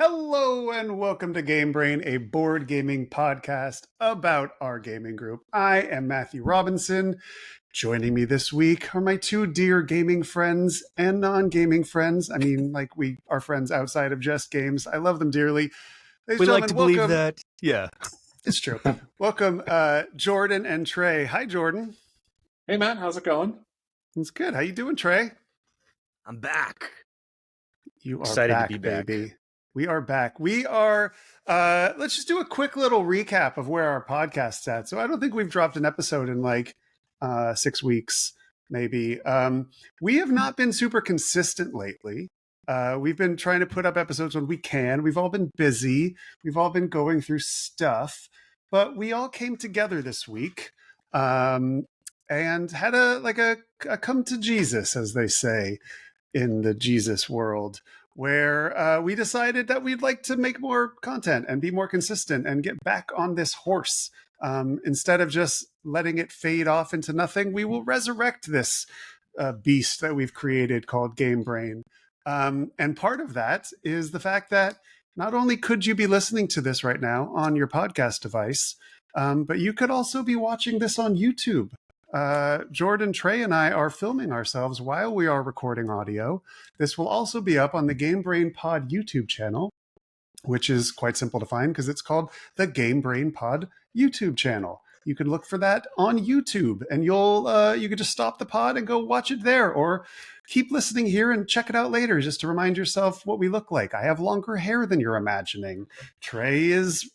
Hello and welcome to Game Brain, a board gaming podcast about our gaming group. I am Matthew Robinson. Joining me this week are my two dear gaming friends and non-gaming friends. I mean, like we are friends outside of just games. I love them dearly. Ladies We and like to gentlemen, believe that. Yeah. It's true. Welcome, Jordan and Trey. Hi, Jordan. Hey, Matt. How's it going? It's good. How you doing, Trey? I'm back. You are Excited back, to be back. baby. We are back. We are, let's just do a quick little recap of where our podcast's at. So I don't think we've dropped an episode in like 6 weeks, maybe. We have not been super consistent lately. We've been trying to put up episodes when we can. We've all been busy. We've all been going through stuff. But we all came together this week and had a come to Jesus, as they say in the Jesus world, where we decided that we'd like to make more content and be more consistent and get back on this horse. Instead of just letting it fade off into nothing, we will resurrect this beast that we've created called Game Brain. And part of that is the fact that not only could you be listening to this right now on your podcast device, but you could also be watching this on YouTube. Jordan, Trey, and I are filming ourselves while we are recording audio. This will also be up on the Game Brain Pod YouTube channel, which is quite simple to find because it's called the Game Brain Pod YouTube channel. You can look for that on YouTube, and you can just stop the pod and go watch it there, or keep listening here and check it out later just to remind yourself what we look like. I have longer hair than you're imagining. Trey has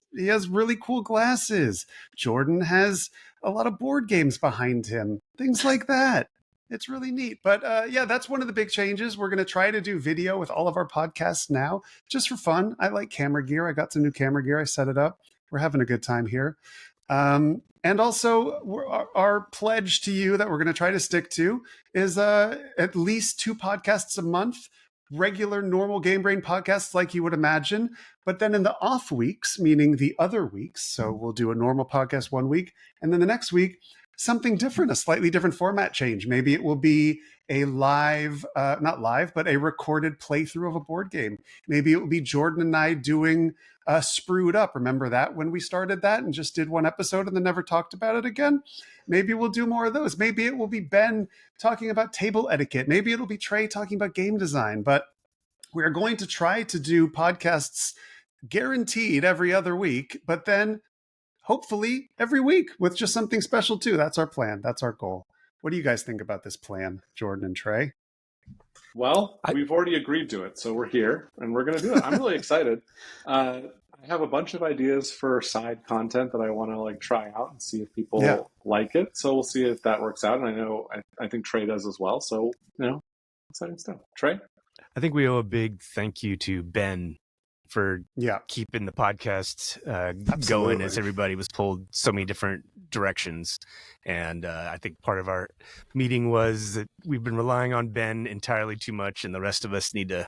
really cool glasses. Jordan has a lot of board games behind him, things like that. It's really neat. But yeah, that's one of the big changes. We're going to try to do video with all of our podcasts now, just for fun. I like camera gear. I got some new camera gear. I set it up. We're having a good time here. And also, our pledge to you that we're going to try to stick to is at least 2 podcasts a month, regular, normal Game Brain podcasts like you would imagine. But then in the off weeks, meaning the other weeks, so we'll do a normal podcast one week, and then the next week, something different, a slightly different format change. Maybe it will be a live, not live, but a recorded playthrough of a board game. Maybe it will be Jordan and I doing Sprued Up. Remember that when we started that and just did one episode and then never talked about it again? Maybe we'll do more of those. Maybe it will be Ben talking about table etiquette. Maybe it'll be Trey talking about game design. But we're going to try to do podcasts guaranteed every other week, but then hopefully every week with just something special too. That's our plan. That's our goal. What do you guys think about this plan, Jordan and Trey? Well, we've already agreed to it, so we're here and we're going to do it. I'm really excited. I have a bunch of ideas for side content that I want to try out and see if people like it. So we'll see if that works out. And I think Trey does as well. So, exciting stuff. Trey? I think we owe a big thank you to Ben for keeping the podcast going as everybody was pulled so many different directions. And I think part of our meeting was that we've been relying on Ben entirely too much, and the rest of us need to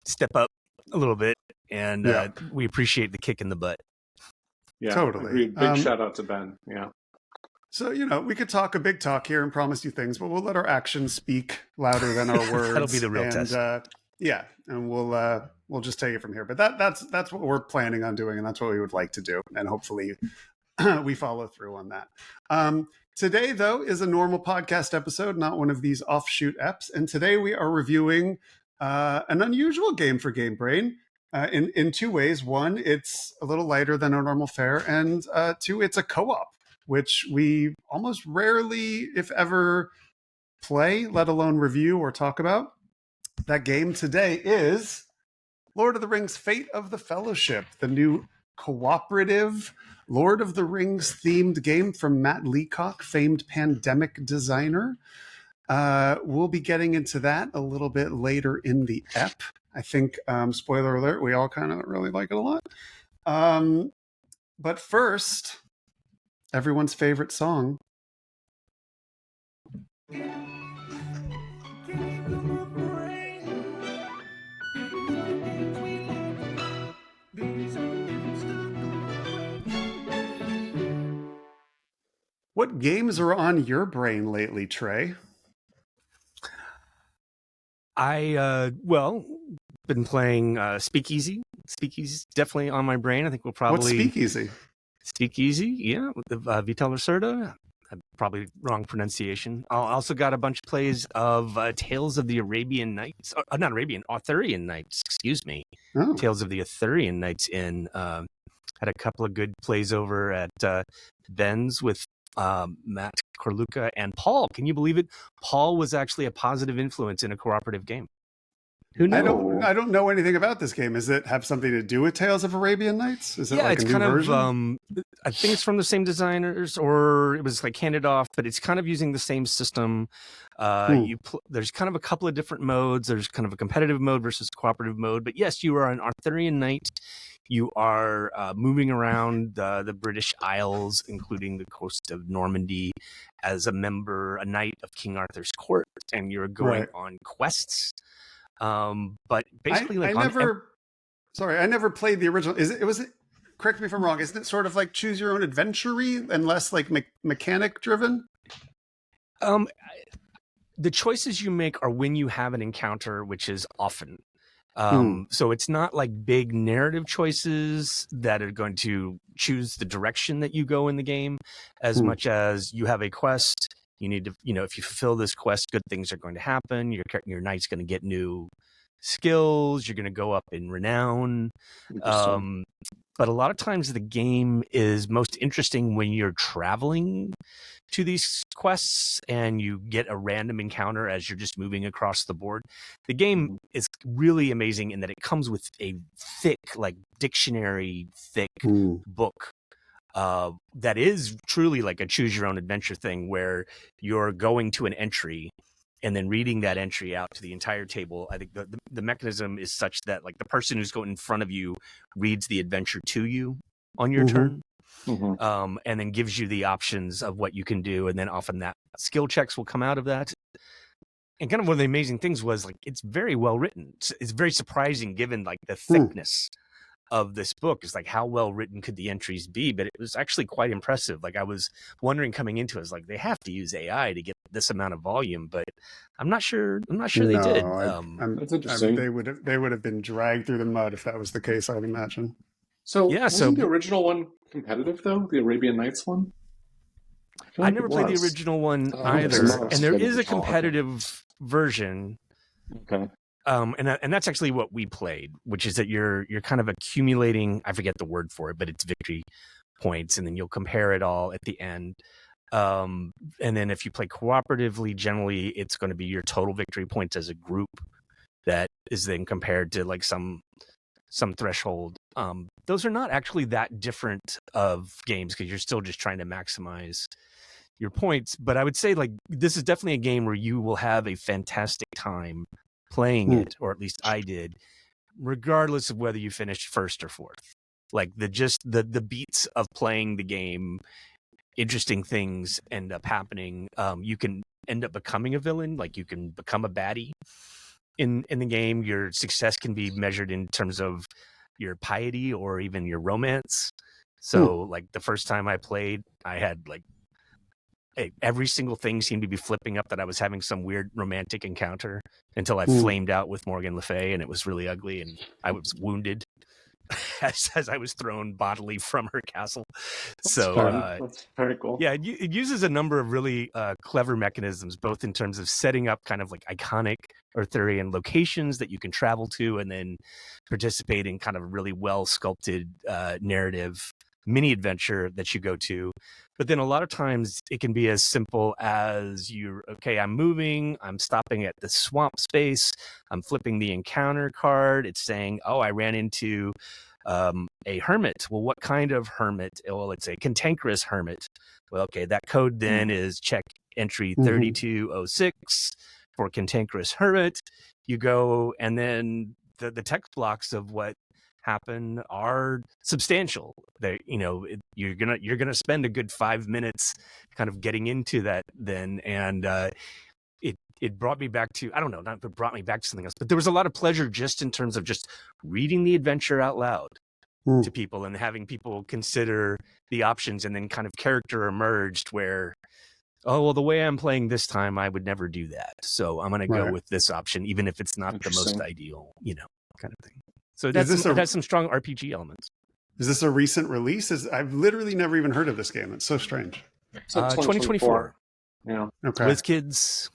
step up a little bit. And we appreciate the kick in the butt. Yeah, totally. Agreed. Big shout out to Ben. Yeah. So, we could talk a big talk here and promise you things, but we'll let our actions speak louder than our words. That'll be the real test. And we'll just take it from here. But that's what we're planning on doing, and that's what we would like to do. And hopefully we follow through on that. Today, though, is a normal podcast episode, not one of these offshoot eps. And today we are reviewing an unusual game for Game Brain in 2 ways. One, it's a little lighter than our normal fare. And 2, it's a co-op, which we almost rarely, if ever, play, let alone review or talk about. That game today is Lord of the Rings: Fate of the Fellowship, the new cooperative Lord of the Rings themed game from Matt Leacock, famed Pandemic designer. We'll be getting into that a little bit later in the ep. I think, spoiler alert, we all kind of really like it a lot. But first, everyone's favorite song. What games are on your brain lately, Trey? Been playing Speakeasy, Speakeasy definitely on my brain. I think we'll probably... What's Speakeasy? Speakeasy, yeah, with the Vital Lacerda. Probably wrong pronunciation. I also got a bunch of plays of Tales of the Arabian Nights. Not Arabian, Arthurian Nights, excuse me. Oh. Tales of the Arthurian Nights in. Had a couple of good plays over at Ben's with Matt Corluca and Paul. Can you believe it? Paul was actually a positive influence in a cooperative game. Who knew? I don't know anything about this game. Does it have something to do with Tales of Arabian Nights? Is it like it's a new kind version? of. I think it's from the same designers, or it was like handed off, but it's kind of using the same system. There's kind of a couple of different modes. There's kind of a competitive mode versus cooperative mode. But yes, you are an Arthurian knight. You are moving around the British Isles, including the coast of Normandy, as a knight of King Arthur's court, and you're going on quests. But basically, I never played the original. Correct me if I'm wrong. Isn't it sort of like choose your own adventure-y and less like mechanic driven? The choices you make are when you have an encounter, which is often. So it's not like big narrative choices that are going to choose the direction that you go in the game, as much as you have a quest. You need to, if you fulfill this quest, good things are going to happen. Your knight's going to get new skills. You're going to go up in renown. But a lot of times the game is most interesting when you're traveling to these quests and you get a random encounter as you're just moving across the board. The game is really amazing in that it comes with a thick, like dictionary thick book. That is truly like a choose your own adventure thing where you're going to an entry and then reading that entry out to the entire table. I think the mechanism is such that like the person who's going in front of you reads the adventure to you on your turn, and then gives you the options of what you can do. And then often that skill checks will come out of that. And kind of one of the amazing things was like, it's very well written. It's very surprising given like the thickness of this book is like how well written could the entries be, but it was actually quite impressive. Like I was wondering coming into it, I was like, they have to use AI to get this amount of volume, but I'm not sure they did. That's interesting. They would have been dragged through the mud if that was the case, I'd imagine. So wasn't the original one competitive though? The Arabian Nights one? I never played the original one either, and there is a competitive version. Okay. And that's actually what we played, which is that you're kind of accumulating, I forget the word for it, but it's victory points, and then you'll compare it all at the end. And then if you play cooperatively, generally it's going to be your total victory points as a group that is then compared to like some threshold. Those are not actually that different of games because you're still just trying to maximize your points. But I would say like this is definitely a game where you will have a fantastic time playing it, or at least I did, regardless of whether you finished first or fourth. Like the beats of playing the game, interesting things end up happening. You can end up becoming a villain, like you can become a baddie in the game. Your success can be measured in terms of your piety or even your romance. So like the first time I played, I had like every single thing seemed to be flipping up that I was having some weird romantic encounter until I flamed out with Morgan Le Fay, and it was really ugly, and I was wounded as I was thrown bodily from her castle. That's very cool. Yeah, it uses a number of really clever mechanisms, both in terms of setting up kind of like iconic Arthurian locations that you can travel to, and then participate in kind of really well sculpted narrative mini adventure that you go to. But then a lot of times it can be as simple as I'm moving, I'm stopping at the swamp space, I'm flipping the encounter card, it's saying, I ran into a hermit. Well, what kind of hermit? Well, it's a cantankerous hermit. Well, okay, that code then is check entry 3206 for cantankerous hermit. You go, and then the text blocks of what happen are substantial. You're gonna spend a good 5 minutes kind of getting into that then, and it brought me back to, I don't know, not it brought me back to something else, but there was a lot of pleasure just in terms of just reading the adventure out loud to people and having people consider the options, and then kind of character emerged where, the way I'm playing this time, I would never do that, so I'm going to go with this option, even if it's not the most ideal, kind of thing. So it has some strong RPG elements. Is this a recent release? I've literally never even heard of this game. It's so strange. It's like 2024. Yeah. Okay. WizKids.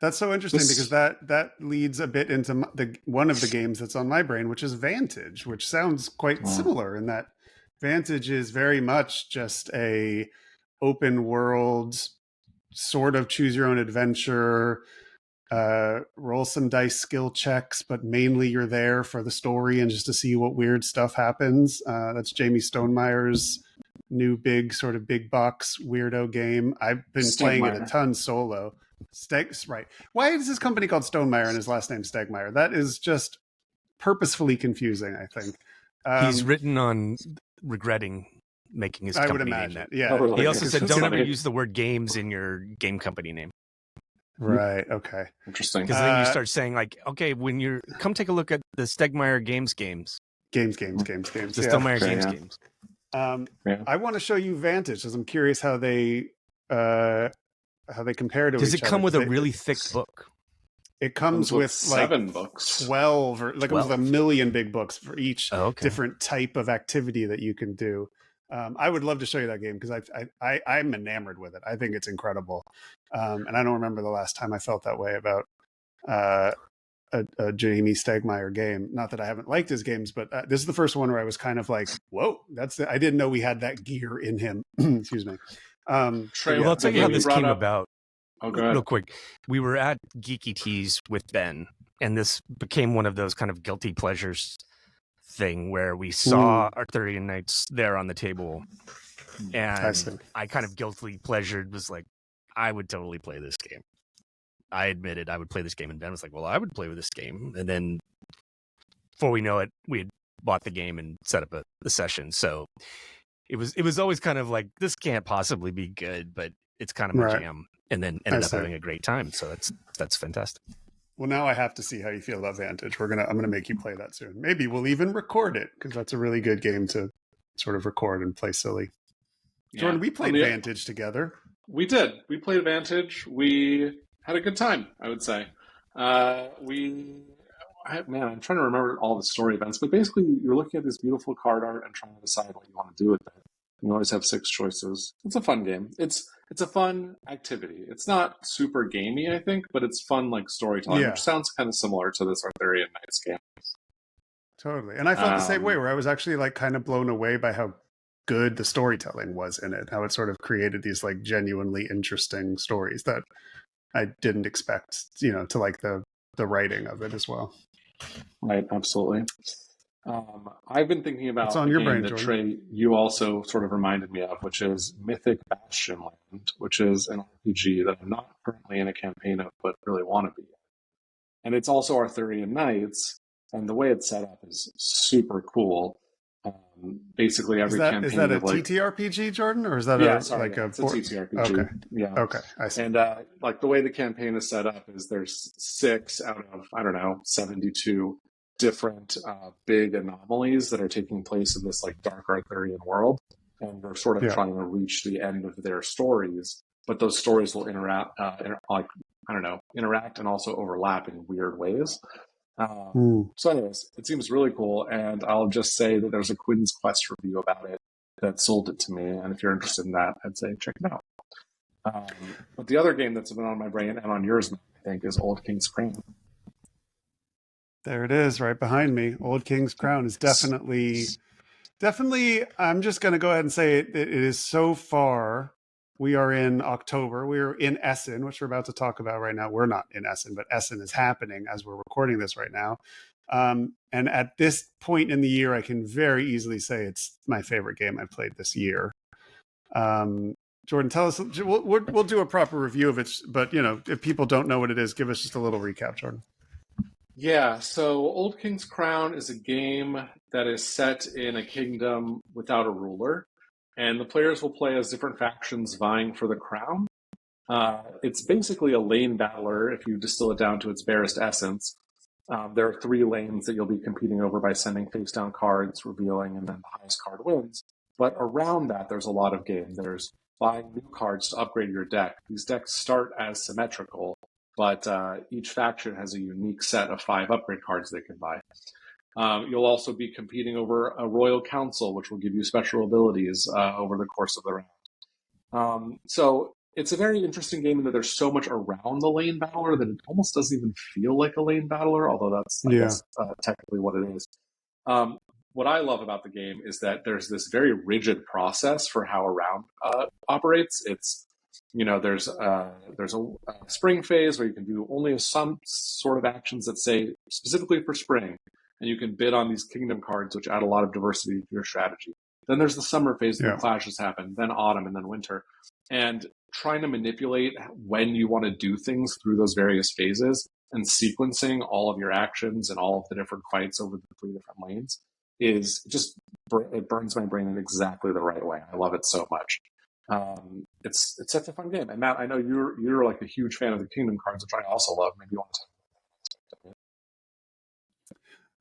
That's so interesting because that leads a bit into one of the games that's on my brain, which is Vantage, which sounds quite similar in that Vantage is very much just a open world, sort of choose your own adventure, roll some dice skill checks, but mainly you're there for the story and just to see what weird stuff happens. That's Jamie Stonemeyer's new big box weirdo game. I've been playing it a ton solo. Right. Why is this company called Stonemeyer and his last name Stegmeyer? That is just purposefully confusing, I think. He's written on regretting making his company name that. Yeah. Totally. He also said, don't ever use the word games in your game company name. Right. Okay. Interesting. Because then you start saying like, okay, when you're come take a look at the Stegmeyer games. Games. The Stonemeyer games. I want to show you Vantage because I'm curious how they compare to each other. Does it come with a really thick book? It comes with 7 books, 12, or like 12. With a million big books for each different type of activity that you can do. I would love to show you that game because I'm enamored with it. I think it's incredible, and I don't remember the last time I felt that way about a Jamie Stegmeyer game. Not that I haven't liked his games, but this is the first one where I was kind of like, "Whoa, I didn't know we had that gear in him." Excuse me. Trey, I'll tell you how this came about. Okay. Real quick, we were at Geeky Teas with Ben, and this became one of those kind of guilty pleasures thing where we saw Arthurian Knights there on the table, and I kind of guiltily pleasured, was like, I would totally play this game. I admitted I would play this game, and Ben was like, well, I would play with this game. And then before we know it, we had bought the game and set up a session. So it was always kind of like, this can't possibly be good, but it's kind of my jam. And then ended up having a great time. So that's fantastic. Well, now I have to see how you feel about Vantage. I'm gonna make you play that soon. Maybe we'll even record it because that's a really good game to sort of record and play silly. Yeah. Jordan, we played Vantage together. We did. We played Vantage. We had a good time, I would say. I'm trying to remember all the story events, but basically you're looking at this beautiful card art and trying to decide what you want to do with it. You always have 6 choices. It's a fun game. It's a fun activity. It's not super gamey, I think, but it's fun, like storytelling, which sounds kind of similar to this Arthurian Knights game. Totally. And I felt the same way, where I was actually like kind of blown away by how good the storytelling was in it, how it sort of created these like genuinely interesting stories that I didn't expect, to like the writing of it as well. Right, absolutely. I've been thinking about what's on your brain, that Jordan? Trey, you also sort of reminded me of, which is Mythic Bastionland, which is an RPG that I'm not currently in a campaign of, but really want to be. And it's also Arthurian Knights, and the way it's set up is super cool. Basically, every campaign is that a like, TTRPG, Jordan, or is that it's a TTRPG? Okay, yeah, okay, I see. And like the way the campaign is set up is there's 6 out of 72 different big anomalies that are taking place in this like dark Arthurian world, and they're sort of trying to reach the end of their stories. But those stories will interact and also overlap in weird ways. So anyways, it seems really cool, and I'll just say that there's a Quinn's Quest review about it that sold it to me, and if you're interested in that, I'd say check it out. But the other game that's been on my brain and on yours, I think, is Old King's Crown. There it is, right behind me. Old King's Crown is definitely. I'm just going to go ahead and say it is so far. We are in October. We're in Essen, which we're about to talk about right now. We're not in Essen, but Essen is happening as we're recording this right now. And at this point in the year, I can very easily say it's my favorite game I've played this year. Jordan, tell us. We'll do a proper review of it, but if people don't know what it is, give us just a little recap, Jordan. Yeah, so Old King's Crown is a game that is set in a kingdom without a ruler, and the players will play as different factions vying for the crown. It's basically a lane battler if you distill it down to its barest essence. There are 3 lanes that you'll be competing over by sending face-down cards, revealing, and then the highest card wins. But around that, there's a lot of game. There's buying new cards to upgrade your deck. These decks start as symmetrical, but each faction has a unique set of 5 upgrade cards they can buy. You'll also be competing over a royal council, which will give you special abilities over the course of the round. So it's a very interesting game in that there's so much around the lane battler that it almost doesn't even feel like a lane battler, although that's, I guess, technically what it is. What I love about the game is that there's this very rigid process for how a round operates. It's, there's a spring phase where you can do only some sort of actions that say specifically for spring, and you can bid on these kingdom cards, which add a lot of diversity to your strategy. Then there's the summer phase where clashes happen, then autumn, and then winter. And trying to manipulate when you want to do things through those various phases and sequencing all of your actions and all of the different fights over the 3 different lanes is just, it burns my brain in exactly the right way. I love it so much. It's such a fun game. And Matt, I know you're like a huge fan of the kingdom cards, which I also love. Maybe you want to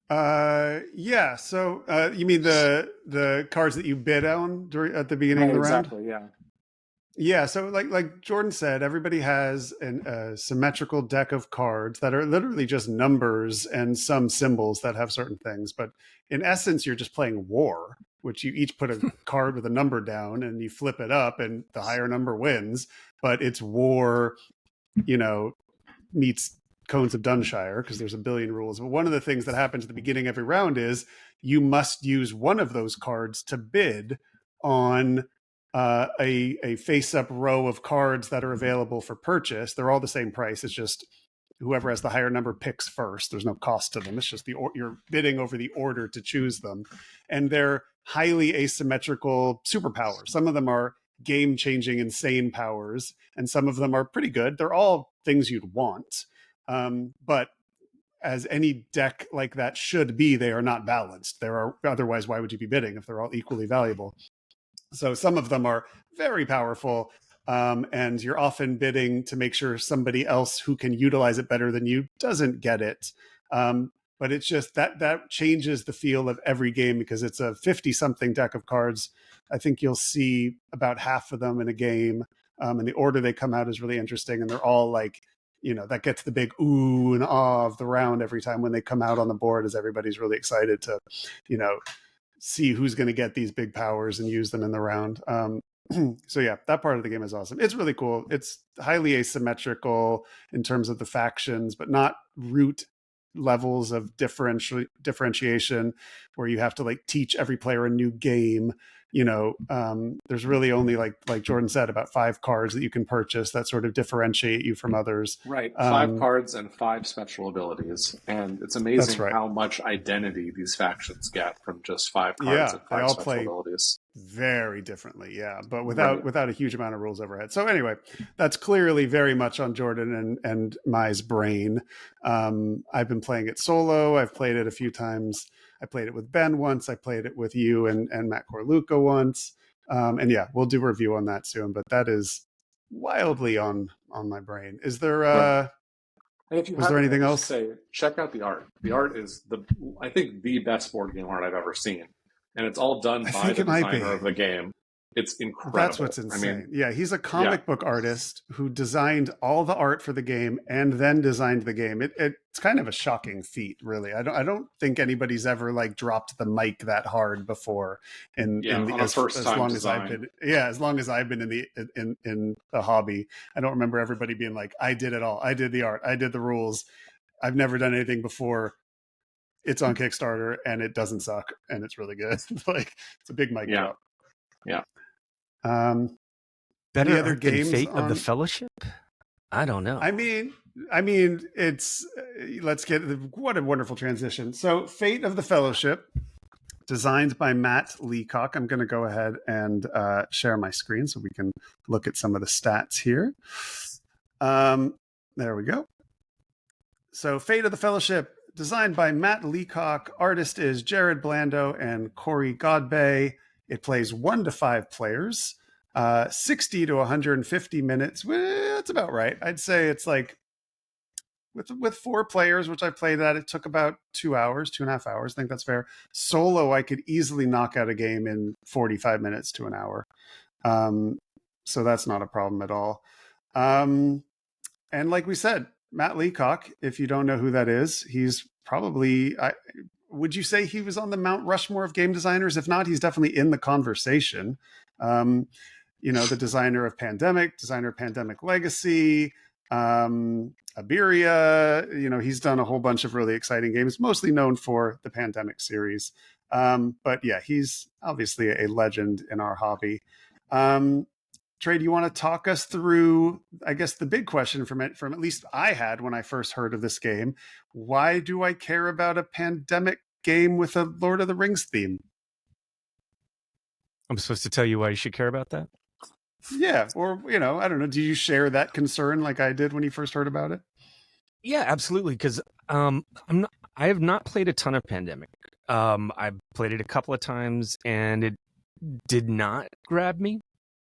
talk. Yeah. So you mean the cards that you bid on at the beginning of the round? Exactly. Yeah. Yeah, so like Jordan said, everybody has a symmetrical deck of cards that are literally just numbers and some symbols that have certain things. But in essence, you're just playing war, which you each put a card with a number down and you flip it up and the higher number wins. But it's war, meets Cones of Dunshire because there's a billion rules. But one of the things that happens at the beginning of every round is you must use one of those cards to bid on a face-up row of cards that are available for purchase. They're all the same price. It's just whoever has the higher number picks first. There's no cost to them. It's just you're bidding over the order to choose them. And they're highly asymmetrical superpowers. Some of them are game-changing, insane powers, and some of them are pretty good. They're all things you'd want. But as any deck like that should be, they are not balanced. Otherwise, why would you be bidding if they're all equally valuable? So some of them are very powerful, and you're often bidding to make sure somebody else who can utilize it better than you doesn't get it. But it's just that changes the feel of every game because it's a 50-something deck of cards. I think you'll see about half of them in a game, and the order they come out is really interesting, and they're all like, that gets the big ooh and ah of the round every time when they come out on the board, as everybody's really excited to, see who's going to get these big powers and use them in the round. So yeah, that part of the game is awesome. It's really cool. It's highly asymmetrical in terms of the factions, but not root levels of differentiation where you have to like teach every player a new game. There's really only like Jordan said, about 5 cards that you can purchase that sort of differentiate you from others. Right. 5 cards and 5 special abilities. And it's amazing how much identity these factions get from just 5 cards and 5 special abilities. Very differently, yeah, but without a huge amount of rules overhead. So anyway, that's clearly very much on Jordan and Mai's brain. I've been playing it solo. I've played it a few times. I played it with Ben once. I played it with you and Matt Corluca once. And yeah, we'll do a review on that soon. But that is wildly on my brain. Is there and if you was there anything else? Say, check out the art. The art is I think the best board game art I've ever seen. And it's all done by the designer of the game. It's incredible. That's what's insane. Yeah, he's a comic book artist who designed all the art for the game and then designed the game. It's kind of a shocking feat, really. I don't think anybody's ever like dropped the mic that hard before. As long as I've been in the hobby, I don't remember everybody being like, "I did it all. I did the art. I did the rules. I've never done anything before." It's on Kickstarter and it doesn't suck and it's really good. Like it's a big mic drop. Yeah. Better other games Fate of the Fellowship? I don't know. I mean, it's what a wonderful transition. So Fate of the Fellowship, designed by Matt Leacock. I'm going to go ahead and share my screen so we can look at some of the stats here. There we go. So Fate of the Fellowship, designed by Matt Leacock. Artist is Jared Blando and Corey Godbey. It plays 1 to 5 players, 60 to 150 minutes. Well, that's about right. I'd say it's like with 4 players, which I played at, it took about 2 hours, 2.5 hours. I think that's fair. Solo, I could easily knock out a game in 45 minutes to an hour. So that's not a problem at all. And like we said, Matt Leacock, if you don't know who that is, he's probably would you say he was on the Mount Rushmore of game designers? If not, he's definitely in the conversation. The designer of Pandemic Legacy, Iberia. He's done a whole bunch of really exciting games, mostly known for the Pandemic series. But yeah, he's obviously a legend in our hobby. Trey, do you want to talk us through, I guess, the big question from at least I had when I first heard of this game? Why do I care about a Pandemic game with a Lord of the Rings theme? I'm supposed to tell you why you should care about that? Yeah, or, I don't know. Do you share that concern like I did when you first heard about it? Yeah, absolutely. Because I have not played a ton of Pandemic. I've played it a couple of times, and it did not grab me.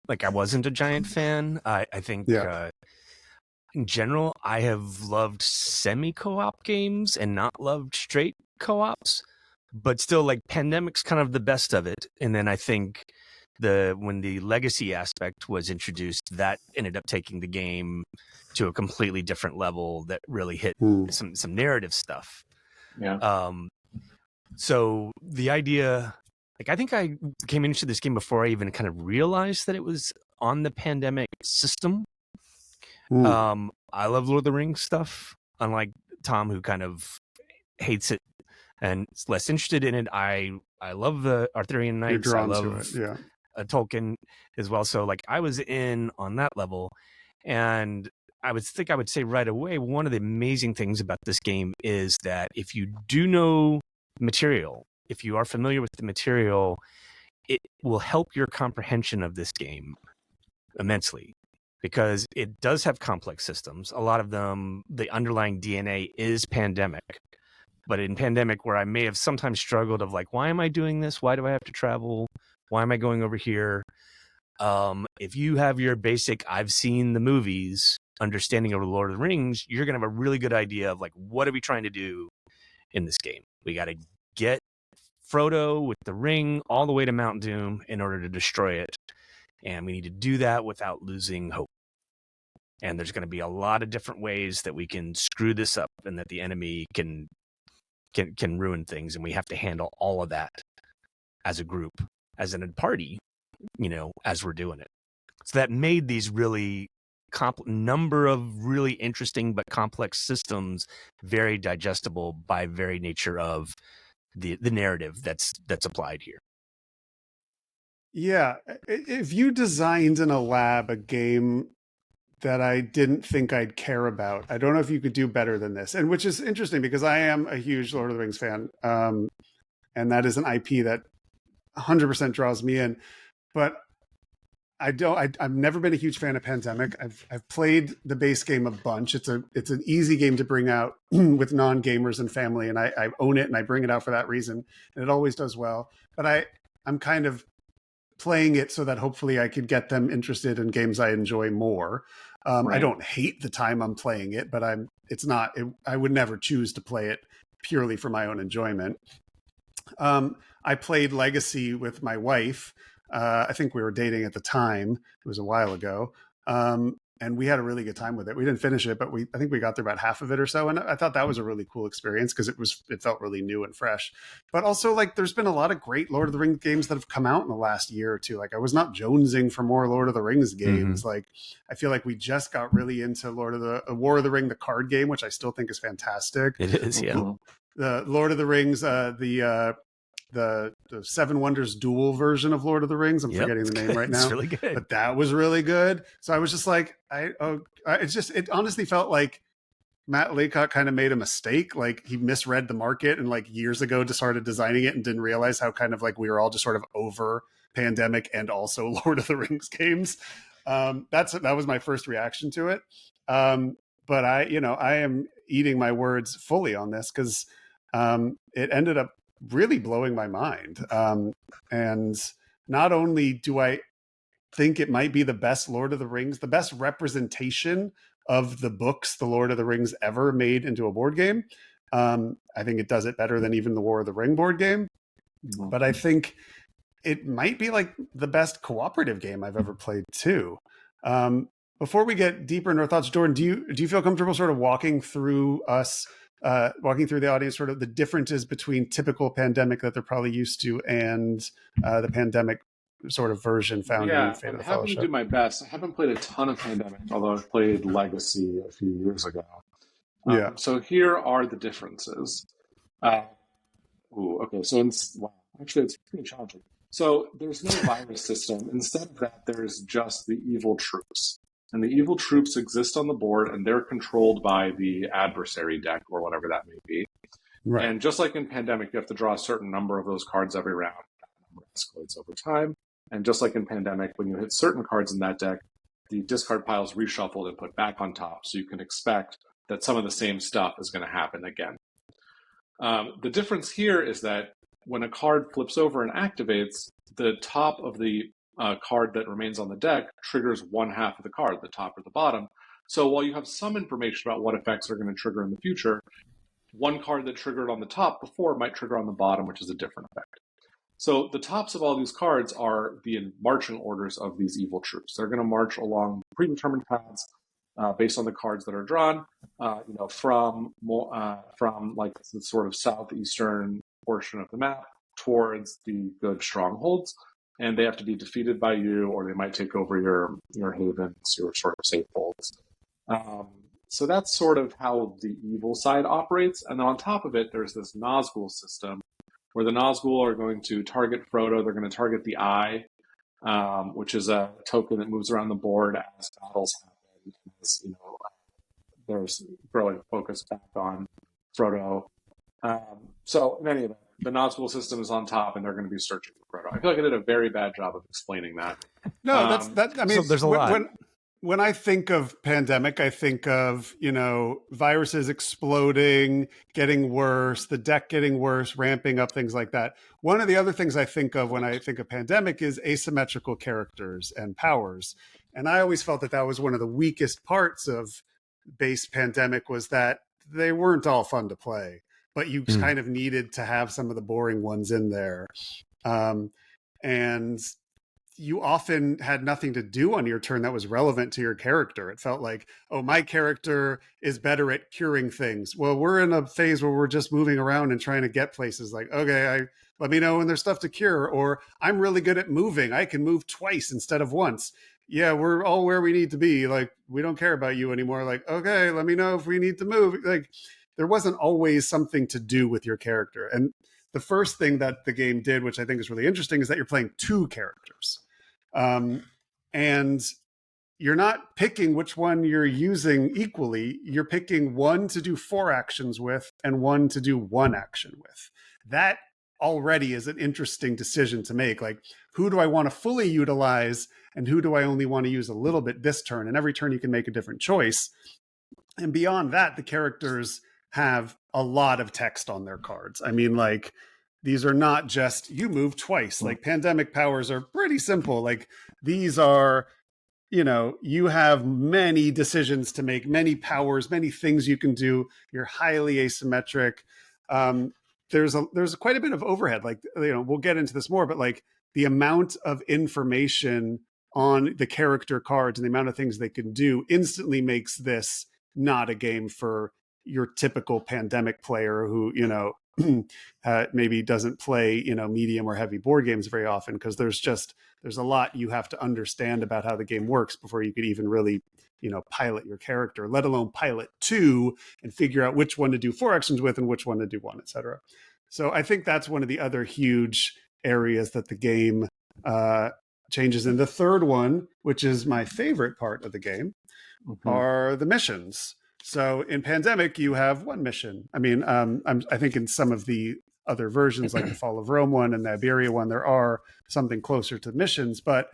Like, I wasn't a giant fan. I think in general, I have loved semi-co-op games and not loved straight co-ops. But still, like, Pandemic's kind of the best of it. And then I think when the legacy aspect was introduced, that ended up taking the game to a completely different level that really hit some narrative stuff. Yeah. So the idea, like, I think I came into this game before I even kind of realized that it was on the Pandemic system. I love Lord of the Rings stuff, unlike Tom, who kind of hates it and is less interested in it. I love the Arthurian Knights. I love Tolkien as well. So, like, I was in on that level, and I would say right away, one of the amazing things about this game is that if you do know material, if you are familiar with the material, it will help your comprehension of this game immensely, because it does have complex systems. A lot of them, the underlying DNA is Pandemic. But in Pandemic, where I may have sometimes struggled of like, why am I doing this? Why do I have to travel? Why am I going over here? If you have your basic, I've seen the movies, understanding of the Lord of the Rings, you're going to have a really good idea of like, what are we trying to do in this game? We got to get Frodo with the ring all the way to Mount Doom in order to destroy it. And we need to do that without losing hope. And there's going to be a lot of different ways that we can screw this up and that the enemy can ruin things. And we have to handle all of that as a group, as a party, as we're doing it. So that made these really number of really interesting but complex systems very digestible by very nature of the narrative that's applied here. Yeah, if you designed in a lab a game that I didn't think I'd care about, I don't know if you could do better than this. And which is interesting because I am a huge Lord of the Rings fan, and that is an IP that 100% draws me in. But I've never been a huge fan of Pandemic. I've played the base game a bunch. It's an easy game to bring out with non-gamers and family, and I own it and I bring it out for that reason. And it always does well. But I'm kind of playing it so that hopefully I could get them interested in games I enjoy more. Right. I don't hate the time I'm playing it, but I would never choose to play it purely for my own enjoyment. I played Legacy with my wife. I think we were dating at the time. It was a while ago. And we had a really good time with it. We didn't finish it, but I think we got through about half of it or so. And I thought that was a really cool experience because it felt really new and fresh. But also, like, there's been a lot of great Lord of the Rings games that have come out in the last year or two. Like, I was not jonesing for more Lord of the Rings games. Mm-hmm. Like, I feel like we just got really into War of the Ring, the card game, which I still think is fantastic. It is, yeah. The Lord of the Rings, the Seven Wonders dual version of Lord of the Rings. I'm forgetting the name right now. It's really good. But that was really good. So I was just like, it honestly felt like Matt Leacock kind of made a mistake. Like, he misread the market and like years ago just started designing it and didn't realize how kind of like we were all just sort of over Pandemic and also Lord of the Rings games. That was my first reaction to it. But I am eating my words fully on this because it ended up really blowing my mind. And not only do I think it might be the best Lord of the Rings, the best representation of the books the Lord of the Rings ever made into a board game. I think it does it better than even the War of the Ring board game. Mm-hmm. But I think it might be like the best cooperative game I've ever played too. Before we get deeper into our thoughts, Jordan, do you feel comfortable sort of walking through us walking through the audience sort of the differences between typical Pandemic that they're probably used to and the Pandemic sort of version found in Fate of the Fellowship? I'm happy to do my best. I haven't played a ton of Pandemic, although I've played Legacy a few years ago. So here are the differences. Okay. So actually, it's pretty challenging. So there's no virus system. Instead of that, there's just the evil troops. And the evil troops exist on the board, and they're controlled by the adversary deck or whatever that may be. Right. And just like in Pandemic, you have to draw a certain number of those cards every round. That number escalates over time. And just like in Pandemic, when you hit certain cards in that deck, the discard pile is reshuffled and put back on top. So you can expect that some of the same stuff is going to happen again. The difference here is that when a card flips over and activates, the top of the card that remains on the deck triggers one half of the card, the top or the bottom. So while you have some information about what effects are going to trigger in the future, one card that triggered on the top before might trigger on the bottom, which is a different effect. So the tops of all these cards are the marching orders of these evil troops. They're going to march along predetermined paths based on the cards that are drawn, from like the sort of southeastern portion of the map towards the good strongholds, and they have to be defeated by you, or they might take over your havens, your sort of safe holds. So that's sort of how the evil side operates. And then on top of it, there's this Nazgul system, where the Nazgul are going to target Frodo. They're going to target the Eye, which is a token that moves around the board as battles happen. As, there's growing focus back on Frodo. So in any event, the Nazgul system is on top, and they're going to be searching for Frodo. I feel like I did a very bad job of explaining that. No, I mean, so there's a lot. When I think of Pandemic, I think of, viruses exploding, getting worse, the deck getting worse, ramping up, things like that. One of the other things I think of when I think of Pandemic is asymmetrical characters and powers. And I always felt that was one of the weakest parts of base Pandemic, was that they weren't all fun to play, but you kind of needed to have some of the boring ones in there. And you often had nothing to do on your turn that was relevant to your character. It felt like, oh, my character is better at curing things. Well, we're in a phase where we're just moving around and trying to get places. Like, okay, let me know when there's stuff to cure. Or I'm really good at moving. I can move twice instead of once. Yeah, we're all where we need to be. Like, we don't care about you anymore. Like, okay, let me know if we need to move. Like, there wasn't always something to do with your character. And the first thing that the game did, which I think is really interesting, is that you're playing two characters. And you're not picking which one you're using equally. You're picking one to do 4 actions with and one to do 1 action with. That already is an interesting decision to make. Like, who do I want to fully utilize and who do I only want to use a little bit this turn? And every turn you can make a different choice. And beyond that, the characters have a lot of text on their cards. I mean, like, these are not just you move twice. Like, Pandemic powers are pretty simple. Like, these are, you have many decisions to make, many powers, many things you can do. You're highly asymmetric. There's quite a bit of overhead. Like, we'll get into this more, but like the amount of information on the character cards and the amount of things they can do instantly makes this not a game for your typical Pandemic player who, maybe doesn't play, medium or heavy board games very often, because there's a lot you have to understand about how the game works before you could even really, pilot your character, let alone pilot 2 and figure out which one to do 4 actions with and which one to do 1, etc. So I think that's one of the other huge areas that the game changes. And the third one, which is my favorite part of the game, are the missions. So in Pandemic, you have 1 mission. I mean, I think in some of the other versions, like the Fall of Rome one and the Iberia one, there are something closer to missions. But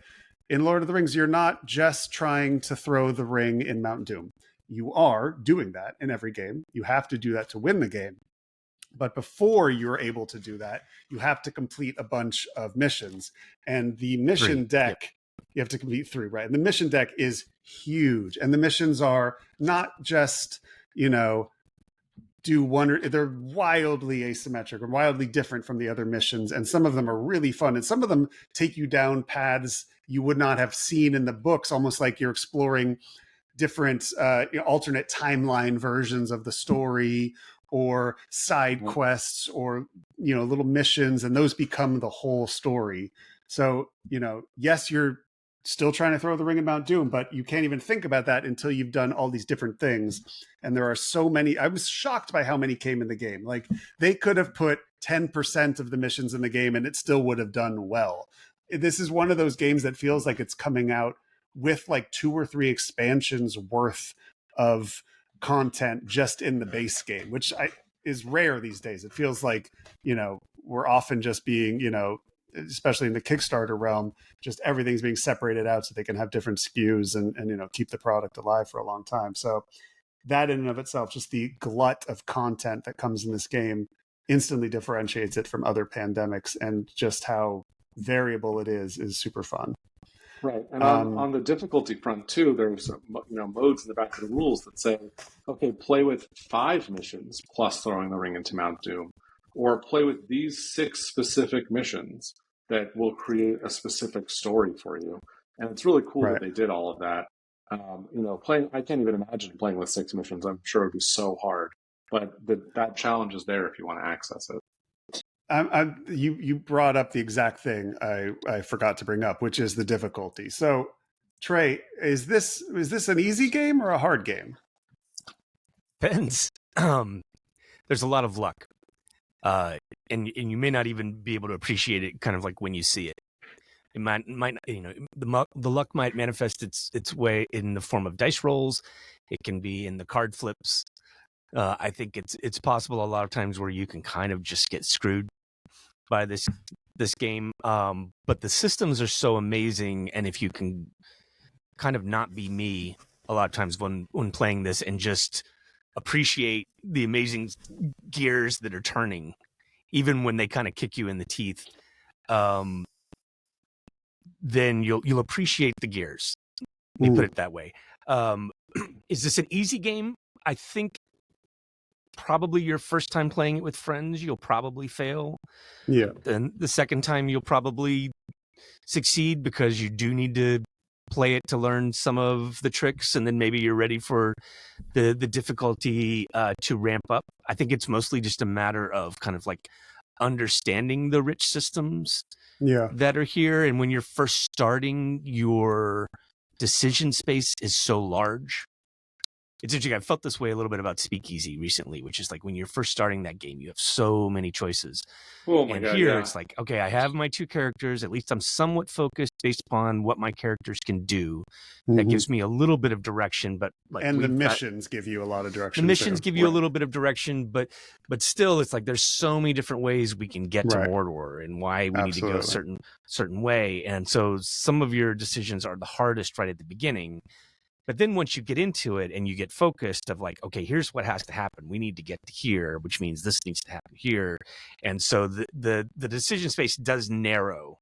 in Lord of the Rings, you're not just trying to throw the ring in Mount Doom. You are doing that in every game. You have to do that to win the game. But before you're able to do that, you have to complete a bunch of missions. And the mission deck, you have to complete 3, right? And the mission deck is huge. And the missions are not just, do one, they're wildly asymmetric or wildly different from the other missions. And some of them are really fun. And some of them take you down paths you would not have seen in the books, almost like you're exploring different alternate timeline versions of the story, or side quests or, you know, little missions, and those become the whole story. So, you know, yes, you're still trying to throw the ring in Mount Doom, but you can't even think about that until you've done all these different things. And there are so many. I was shocked by how many came in the game. Like, they could have put 10% of the missions in the game and it still would have done well. This is one of those games that feels like it's coming out with like 2 or 3 expansions worth of content just in the base game, which is rare these days. It feels like, you know, we're often just being, you know, especially in the Kickstarter realm, just everything's being separated out so they can have different SKUs and you know, keep the product alive for a long time. So that in and of itself, just the glut of content that comes in this game instantly differentiates it from other pandemics, and just how variable it is super fun. Right, and on the difficulty front too, there's, you know, modes in the back of the rules that say, okay, play with 5 missions plus throwing the ring into Mount Doom, or play with these 6 specific missions that will create a specific story for you. And it's really cool that they did all of that. You know, I can't even imagine playing with 6 missions. I'm sure it'd be so hard, but that challenge is there if you want to access it. You brought up the exact thing I forgot to bring up, which is the difficulty. So, Trey, is this an easy game or a hard game? Depends. There's a lot of luck, and you may not even be able to appreciate it. Kind of like when you see it, it might you know, the luck might manifest its way in the form of dice rolls. It can be in the card flips. I think it's possible a lot of times where you can kind of just get screwed by this game, but the systems are so amazing, and if you can kind of not be me a lot of times when playing this and just appreciate the amazing gears that are turning, even when they kind of kick you in the teeth, then you'll appreciate the gears. Let me put it that way. Is this an easy game? I think probably your first time playing it with friends, you'll probably fail. Yeah. Then the second time you'll probably succeed because you do need to play it to learn some of the tricks, and then maybe you're ready for the difficulty to ramp up. I think it's mostly just a matter of kind of like understanding the rich systems that are here. And when you're first starting, your decision space is so large. It's interesting. I felt this way a little bit about Speakeasy recently, which is like when you're first starting that game, you have so many choices. Oh my God, here it's like, okay, I have my 2 characters. At least I'm somewhat focused based upon what my characters can do. That gives me a little bit of direction, but like, and the missions give you a lot of direction. The missions give you a little bit of direction, but still, it's like there's so many different ways we can get to Mordor, and why we need to go a certain way. And so some of your decisions are the hardest right at the beginning. But then once you get into it and you get focused of like, okay, here's what has to happen. We need to get to here, which means this needs to happen here. And so the decision space does narrow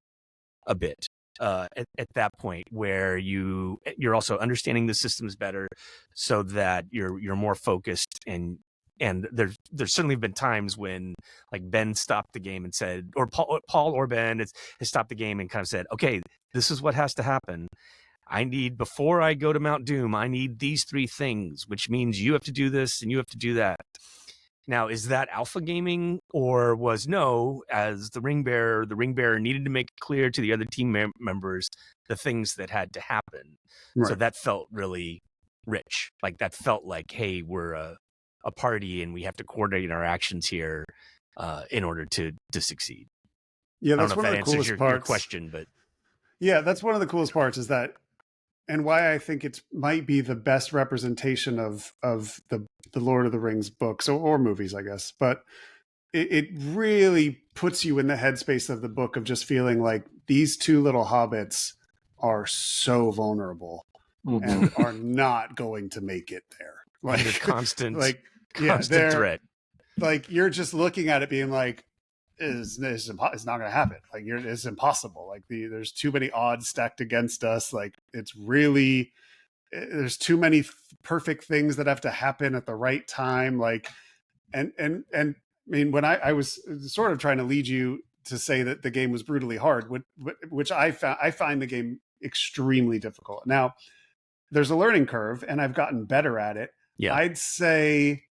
a bit at that point, where you're also understanding the systems better, so that you're more focused. And there's certainly been times when like Ben stopped the game and said, or Paul or Ben has stopped the game and kind of said, okay, this is what has to happen. Before I go to Mount Doom, I need these 3 things, which means you have to do this and you have to do that. Now, is that alpha gaming, or was as the ring bearer needed to make it clear to the other team members the things that had to happen? So that felt really rich. Like that felt like, hey, we're a party and we have to coordinate our actions here in order to succeed. Yeah, that's one of the coolest parts. Your question, but yeah, that's one of the coolest parts, is that, and why I think it might be the best representation of the Lord of the Rings books or movies, I guess. But it really puts you in the headspace of the book of just feeling like these 2 little hobbits are so vulnerable and are not going to make it there. Like constant threat. Like you're just looking at it being like, it's not going to happen. Like it's impossible. Like there's too many odds stacked against us. Like there's too many perfect things that have to happen at the right time. Like, and I mean, when I was sort of trying to lead you to say that the game was brutally hard, which I find the game extremely difficult. Now there's a learning curve and I've gotten better at it. Yeah. I'd say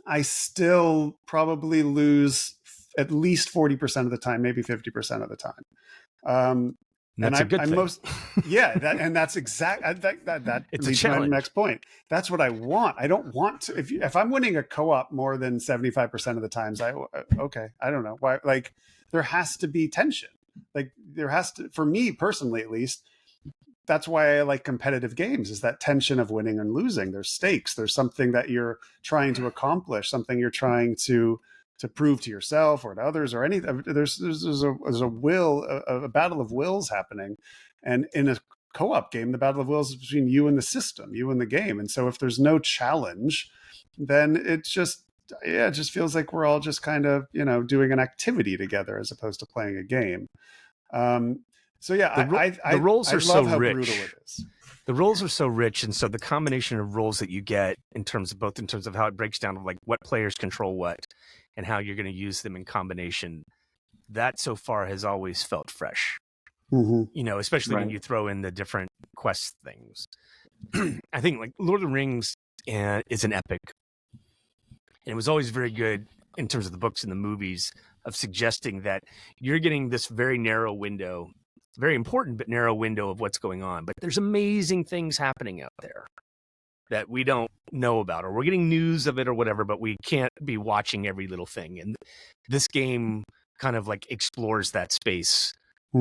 I still probably lose at least 40% of the time, maybe 50% of the time. That's a good thing. That's exact. That it's leads a to my challenge. next point. That's what I want. I don't want to. If I'm winning a co-op more than 75% of the times, I don't know why. Like there has to be tension. Like there has to, for me personally at least. That's why I like competitive games, is that tension of winning and losing. There's stakes. There's something that you're trying to accomplish, something you're trying to prove to yourself or to others or anything. There's a will, a battle of wills happening. And in a co-op game, the battle of wills is between you and the system, you and the game. And so if there's no challenge, then it just feels like we're all just kind of, doing an activity together as opposed to playing a game. So the roles are so rich. Brutal it is. The roles are so rich, and so the combination of roles that you get in terms of how it breaks down of like what players control what, and how you're going to use them in combination, that so far has always felt fresh. Mm-hmm. Especially when you throw in the different quest things. I think like Lord of the Rings is an epic, and it was always very good in terms of the books and the movies of suggesting that you're getting this very narrow window. Very important but narrow window of what's going on, but there's amazing things happening out there that we don't know about, or we're getting news of it or whatever, but we can't be watching every little thing. And this game kind of like explores that space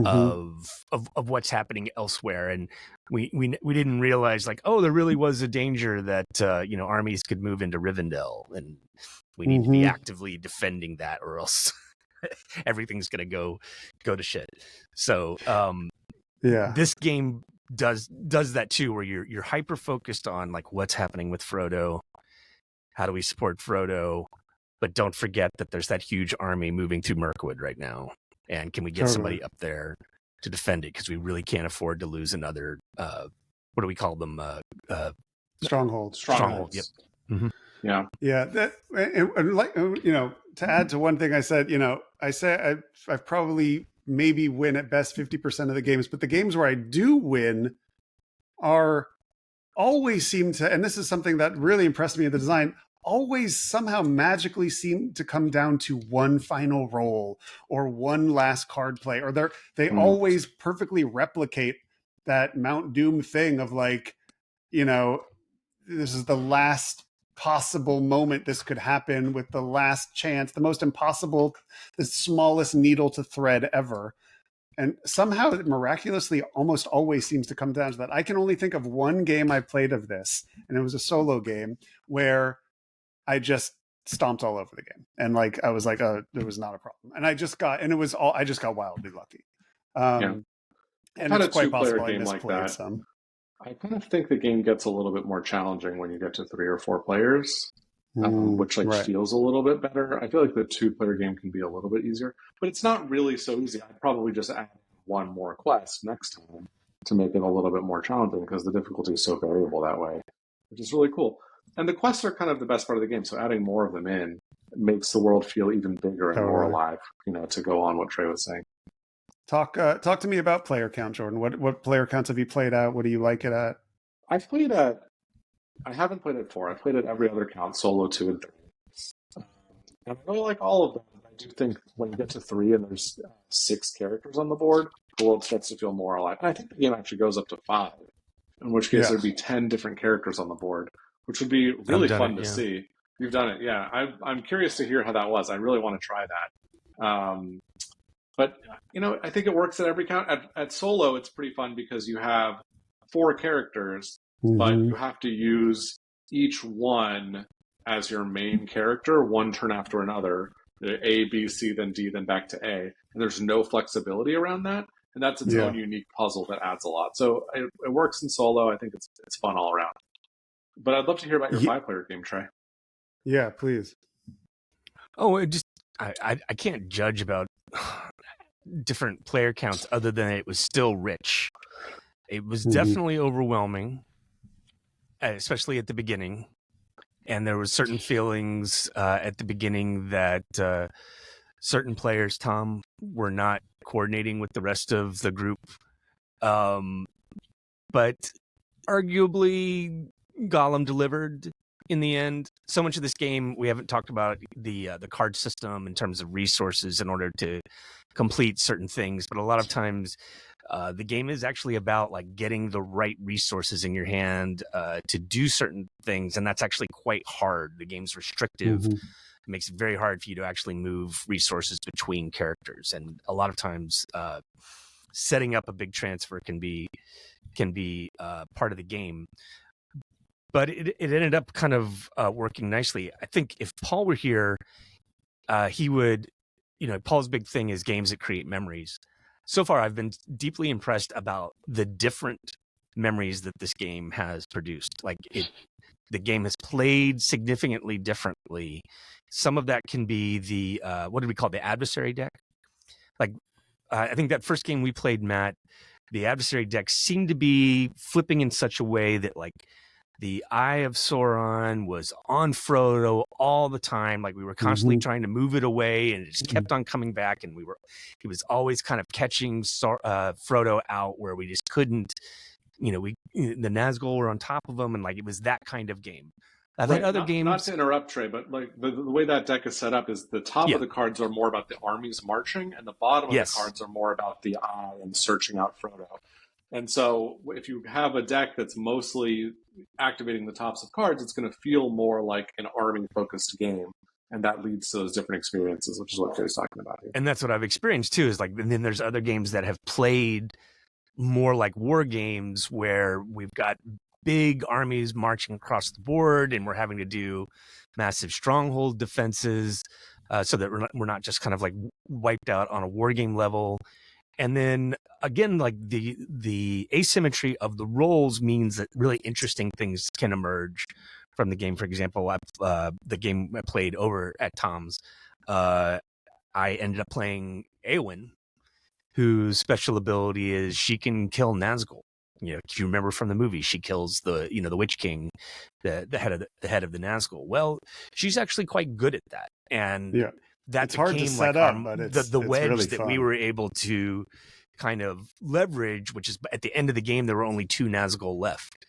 of what's happening elsewhere. And we didn't realize like, oh, there really was a danger that armies could move into Rivendell, and we need to be actively defending that, or else everything's gonna go to shit. So this game does that too, where you're hyper focused on like what's happening with Frodo, how do we support Frodo, but don't forget that there's that huge army moving through Mirkwood right now, and can we get somebody up there to defend it, because we really can't afford to lose another what do we call them, strongholds. Yep. Mm-hmm. Yeah. That, and like, to add to one thing I said, I say I've probably maybe win at best 50% of the games, but the games where I do win are always seem to, and this is something that really impressed me in the design, always somehow magically seem to come down to one final roll or one last card play, or they always perfectly replicate that Mount Doom thing of like, this is the last possible moment this could happen, with the last chance, the most impossible, the smallest needle to thread ever. And somehow it miraculously almost always seems to come down to that. I can only think of one game I played of this, and it was a solo game where I just stomped all over the game. And like, I was like, there was not a problem. And I just got wildly lucky. And it's quite possible I misplayed some. I kind of think the game gets a little bit more challenging when you get to 3 or 4 players, which feels a little bit better. I feel like the 2-player game can be a little bit easier, but it's not really so easy. I'd probably just add one more quest next time to make it a little bit more challenging, because the difficulty is so variable that way, which is really cool. And the quests are kind of the best part of the game, so adding more of them in makes the world feel even bigger and more alive, to go on what Trey was saying. Talk to me about player count, Jordan. What player counts have you played at? What do you like it at? I haven't played at 4. I've played at every other count, solo 2 and 3. And I really like all of them. I do think when you get to 3 and there's 6 characters on the board, the world starts to feel more alive. And I think the game actually goes up to 5, in which case there'd be 10 different characters on the board, which would be really fun to see. You've done it, yeah. I'm curious to hear how that was. I really want to try that. But, I think it works at every count. At solo, it's pretty fun because you have 4 characters, but you have to use each one as your main character, one turn after another. A, B, C, then D, then back to A. And there's no flexibility around that. And that's its own unique puzzle that adds a lot. So it works in solo. I think it's fun all around. But I'd love to hear about your 5-player game, Trey. Yeah, please. Oh, I can't judge about different player counts other than it was still rich. It was definitely overwhelming, especially at the beginning. And there was certain feelings at the beginning that certain players, Tom, were not coordinating with the rest of the group. But arguably, Gollum delivered. in the end. So much of this game, we haven't talked about the card system in terms of resources in order to complete certain things, but a lot of times the game is actually about like getting the right resources in your hand to do certain things, and that's actually quite hard. The game's restrictive. Mm-hmm. It makes it very hard for you to actually move resources between characters, and a lot of times setting up a big transfer can be part of the game. But it ended up kind of working nicely. I think if Paul were here, he would, Paul's big thing is games that create memories. So far, I've been deeply impressed about the different memories that this game has produced. Like the game has played significantly differently. Some of that can be the, what did we call it? The adversary deck? Like, I think that first game we played, Matt, the adversary deck seemed to be flipping in such a way that like the Eye of Sauron was on Frodo all the time. Like we were constantly trying to move it away, and it just kept on coming back. And he was always kind of catching Frodo out where we just couldn't, the Nazgul were on top of him. And like, it was that kind of game. I think other games. Not to interrupt, Trey, but like the way that deck is set up is the top of the cards are more about the armies marching, and the bottom of the cards are more about the eye and searching out Frodo. And so if you have a deck that's mostly activating the tops of cards, it's going to feel more like an army-focused game. And that leads to those different experiences, which is what Trey's talking about here. And that's what I've experienced, too, is like, and then there's other games that have played more like war games where we've got big armies marching across the board and we're having to do massive stronghold defenses so that we're not just kind of like wiped out on a war game level. And then again, like the asymmetry of the roles means that really interesting things can emerge from the game. For example, the game I played over at Tom's, I ended up playing Eowyn, whose special ability is she can kill Nazgul. Do you remember from the movie? She kills the Witch King, the head of the Nazgul. Well, she's actually quite good at that, and it's hard to set up, but it's the wedge really that fun. We were able to kind of leverage, which is at the end of the game, there were only 2 Nazgul left.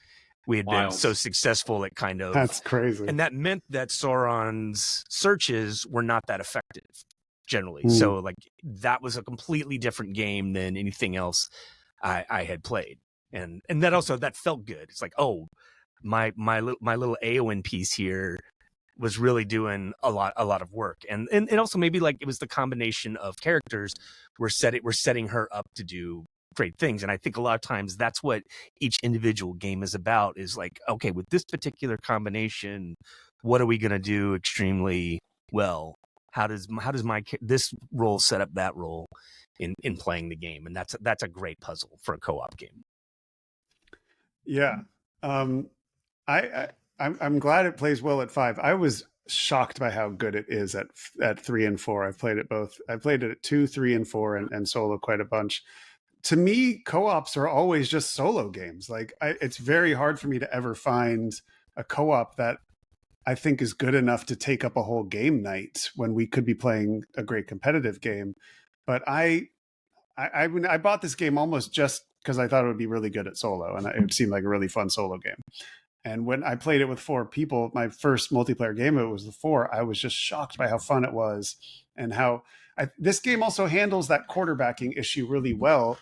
We had been so successful at kind of... That's crazy. And that meant that Sauron's searches were not that effective, generally. So like that was a completely different game than anything else I had played. And that felt good. It's like, oh, my little Eowyn piece here was really doing a lot of work, and also maybe like it was the combination of characters we're setting her up to do great things. And I think a lot of times that's what each individual game is about, is like, okay, with this particular combination, what are we going to do extremely well? How does this role set up that role in playing the game? And that's a great puzzle for a co-op game. Yeah. I'm glad it plays well at 5. I was shocked by how good it is at 3 and 4. I've played it both. I played it at 2, 3, and 4, and solo quite a bunch. To me, co-ops are always just solo games. Like it's very hard for me to ever find a co-op that I think is good enough to take up a whole game night when we could be playing a great competitive game. But I bought this game almost just because I thought it would be really good at solo, and it seemed like a really fun solo game. And when I played it with 4 people, my first multiplayer game, it was the 4, I was just shocked by how fun it was, and how this game also handles that quarterbacking issue really well,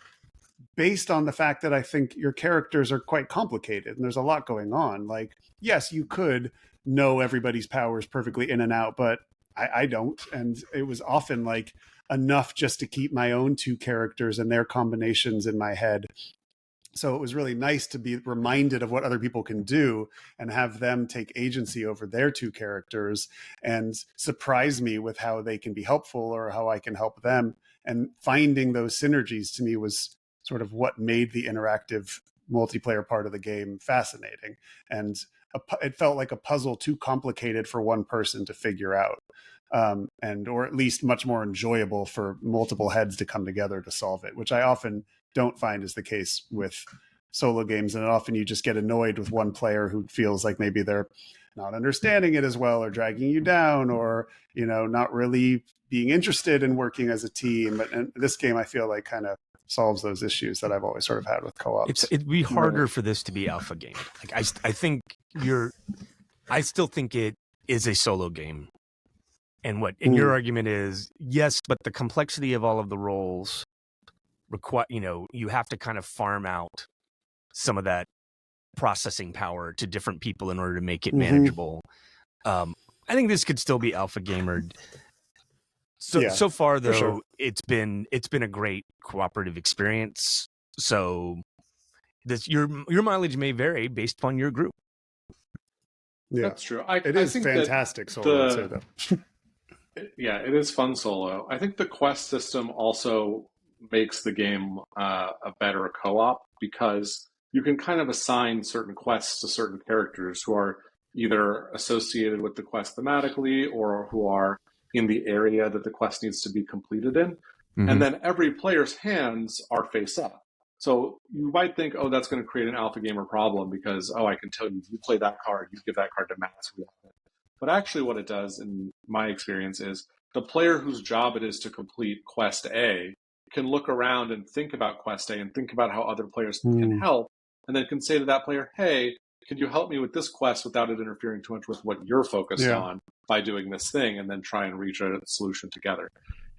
based on the fact that I think your characters are quite complicated and there's a lot going on. Like, yes, you could know everybody's powers perfectly in and out, but I don't. And it was often like enough just to keep my own 2 characters and their combinations in my head. So it was really nice to be reminded of what other people can do and have them take agency over their 2 characters and surprise me with how they can be helpful or how I can help them. And finding those synergies to me was sort of what made the interactive multiplayer part of the game fascinating. And it felt like a puzzle too complicated for one person to figure out. Or at least much more enjoyable for multiple heads to come together to solve it, which I often don't find is the case with solo games. And often you just get annoyed with one player who feels like maybe they're not understanding it as well, or dragging you down, or, not really being interested in working as a team. But in this game, I feel like kind of solves those issues that I've always sort of had with co-ops. It'd be harder for this to be alpha game. Like I think I still think it is a solo game. And your argument is, yes, but the complexity of all of the roles require, you have to kind of farm out some of that processing power to different people in order to make it manageable. I think this could still be alpha gamered. So far though, sure. it's been a great cooperative experience. So your mileage may vary based upon your group. Yeah, that's true. It is fantastic solo, I'd say, though. Yeah, it is fun solo. I think the quest system also makes the game a better co-op, because you can kind of assign certain quests to certain characters who are either associated with the quest thematically or who are in the area that the quest needs to be completed in. And then every player's hands are face up. So you might think, oh, that's going to create an alpha gamer problem because, I can tell you play that card, you give that card to Matt. But actually what it does, in my experience, is the player whose job it is to complete quest A can look around and think about quest A and think about how other players can help, and then can say to that player, hey, can you help me with this quest without it interfering too much with what you're focused on by doing this thing, and then try and reach a solution together.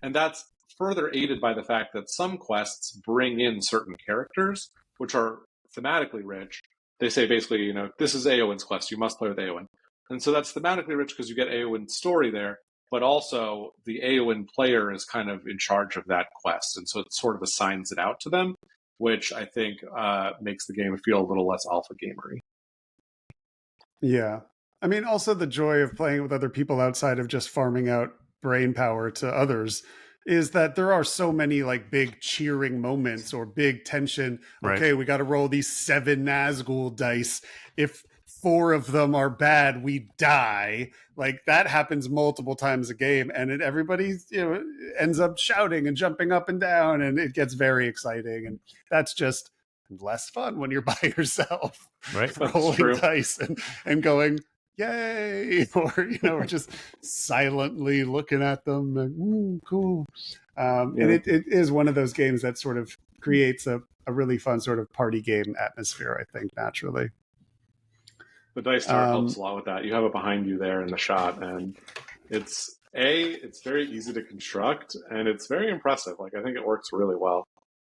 And that's further aided by the fact that some quests bring in certain characters, which are thematically rich. They say basically, this is Eowyn's quest, you must play with Eowyn. And so that's thematically rich because you get Eowyn's story there, but also the Eowyn player is kind of in charge of that quest. And so it sort of assigns it out to them, which I think makes the game feel a little less alpha gamery. Yeah. I mean, also the joy of playing with other people outside of just farming out brain power to others is that there are so many like big cheering moments or big tension. Right. Okay, we got to roll these 7 Nazgul dice. If 4 of them are bad, we die. Like that happens multiple times a game, and everybody ends up shouting and jumping up and down, and it gets very exciting. And that's just less fun when you're by yourself, right? Rolling dice and going, yay, or just silently looking at them and cool. And it is one of those games that sort of creates a really fun sort of party game atmosphere, I think, naturally. The dice tower helps a lot with that. You have it behind you there in the shot, and it's very easy to construct, and it's very impressive. Like, I think it works really well.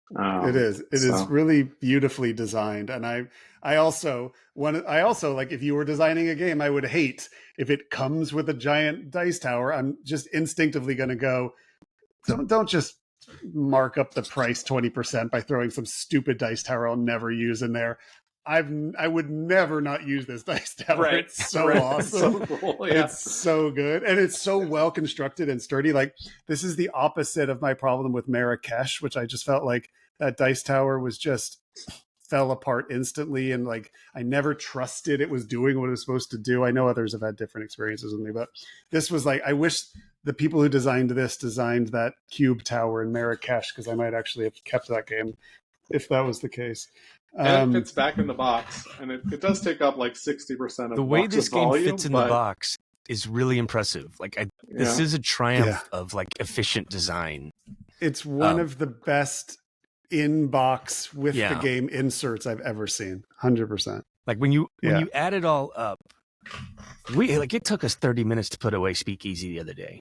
It is really beautifully designed, and I also like, if you were designing a game, I would hate if it comes with a giant dice tower. I'm just instinctively going to go, don't just mark up the price 20% by throwing some stupid dice tower I'll never use in there. I would never not use this dice tower. Right. It's so awesome. It's so cool, yeah. It's so good. And it's so well constructed and sturdy. Like, this is the opposite of my problem with Marrakesh, which I just felt like that dice tower was just fell apart instantly. And like, I never trusted it was doing what it was supposed to do. I know others have had different experiences with me, but this was like, I wish the people who designed this designed that cube tower in Marrakesh, because I might actually have kept that game if that was the case. And it fits back in the box, and it does take up like 60% of the way this game fits in the box is really impressive. Like, this is a triumph of like efficient design. It's one of the best in-box with the game inserts I've ever seen. 100%. Like when you add it all up, it took us 30 minutes to put away Speakeasy the other day.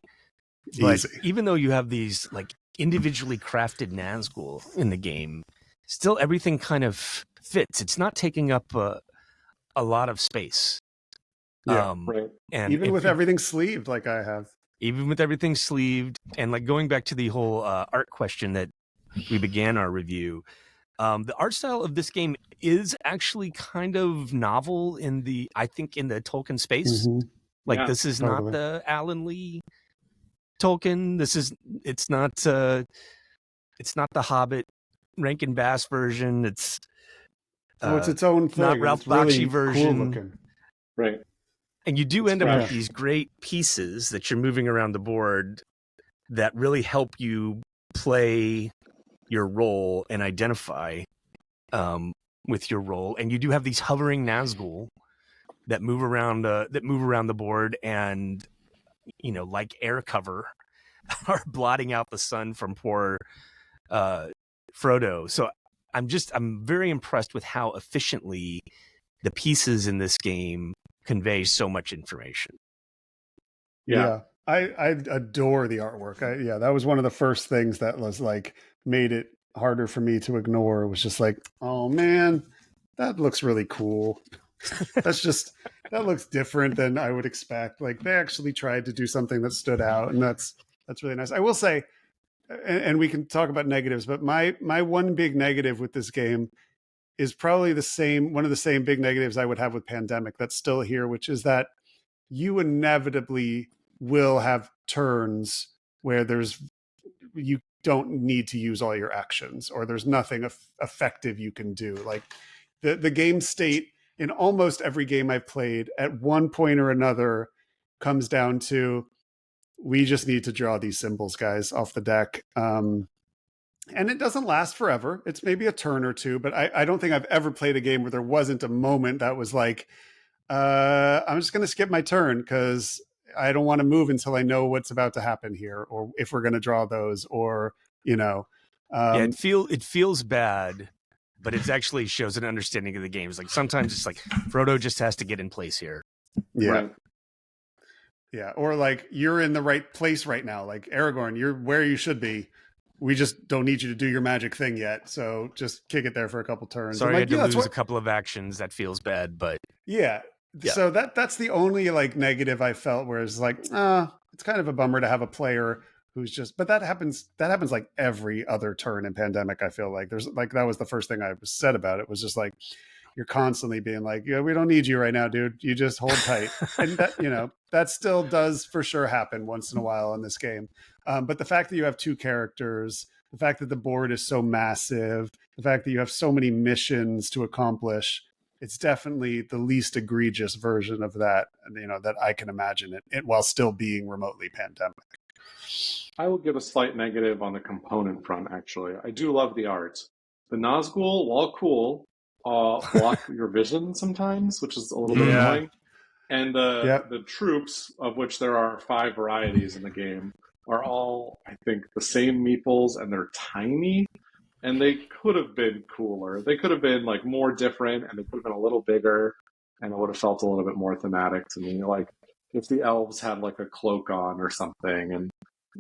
But easy. Even though you have these like individually crafted Nazgul in the game, still everything kind of fits. It's not taking up a lot of space. Yeah, right. And even with everything sleeved, like I have. Even with everything sleeved, and like going back to the whole art question that we began our review, the art style of this game is actually kind of novel in the Tolkien space. Like, this is not the Alan Lee Tolkien. It's not the Hobbit Rankin Bass version. It's its own thing. Not Ralph Bakshi really version. Cool looking. Right. And you do end up with these great pieces that you're moving around the board that really help you play your role and identify with your role. And you do have these hovering Nazgul that move around the board, and like air cover, are blotting out the sun from poor Frodo. So I'm very impressed with how efficiently the pieces in this game convey so much information. Yeah. I adore the artwork. That was one of the first things that was like made it harder for me to ignore. It was just like, oh man, that looks really cool. That looks different than I would expect. Like they actually tried to do something that stood out, and that's really nice. I will say, and we can talk about negatives, but my one big negative with this game is probably one of the same big negatives I would have with Pandemic that's still here, which is that you inevitably will have turns where you don't need to use all your actions, or there's nothing effective you can do. Like the game state in almost every game I've played at one point or another comes down to, we just need to draw these symbols, guys, off the deck. And it doesn't last forever. It's maybe a turn or two, but I don't think I've ever played a game where there wasn't a moment that was like, I'm just going to skip my turn because I don't want to move until I know what's about to happen here, or if we're going to draw those, or, it feels bad, but it actually shows an understanding of the game. It's like, sometimes it's like Frodo just has to get in place here. Yeah. Right. Yeah. Or like, you're in the right place right now. Like Aragorn, you're where you should be. We just don't need you to do your magic thing yet. So just kick it there for a couple turns. Sorry, I had to lose a couple of actions. That feels bad, but yeah. So that's the only like negative I felt, where it's like, it's kind of a bummer to have a player who's just, but that happens like every other turn in Pandemic. I feel like there's like, that was the first thing I said about it, was just like, you're constantly being like, yeah, we don't need you right now, dude. You just hold tight. And that, that still does for sure happen once in a while in this game. But the fact that you have two characters, the fact that the board is so massive, the fact that you have so many missions to accomplish, it's definitely the least egregious version of that, that I can imagine it while still being remotely Pandemic. I will give a slight negative on the component front, actually. I do love the art. The Nazgul, while cool, block your vision sometimes, which is a little bit annoying. And the troops, of which there are 5 varieties in the game, are all, I think, the same meeples, and they're tiny. And they could have been cooler. They could have been like more different, and they could have been a little bigger, and it would have felt a little bit more thematic to me. Like if the elves had like a cloak on or something, and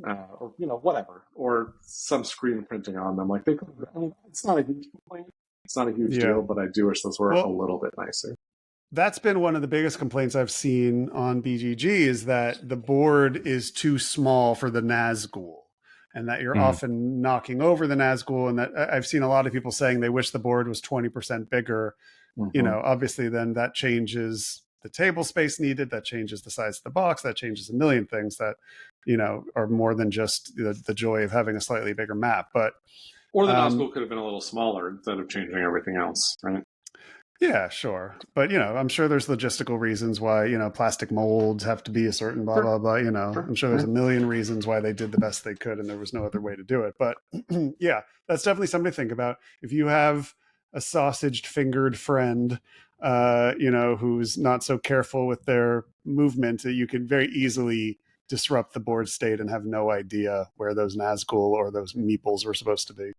or whatever, or some screen printing on them. Like they could have, it's not a huge complaint. It's not a huge deal, but I do wish those were a little bit nicer. That's been one of the biggest complaints I've seen on BGG, is that the board is too small for the Nazgul, and that you're often knocking over the Nazgul. And that I've seen a lot of people saying they wish the board was 20% bigger. Obviously then that changes the table space needed, that changes the size of the box, that changes a million things that, are more than just the joy of having a slightly bigger map. Or the Nazgul could have been a little smaller instead of changing everything else, right? Yeah, sure. But, I'm sure there's logistical reasons why, plastic molds have to be a certain blah, blah, blah, I'm sure there's a million reasons why they did the best they could and there was no other way to do it. But yeah, that's definitely something to think about. If you have a sausaged fingered friend, who's not so careful with their movement, you can very easily disrupt the board state and have no idea where those Nazgul or those meeples were supposed to be.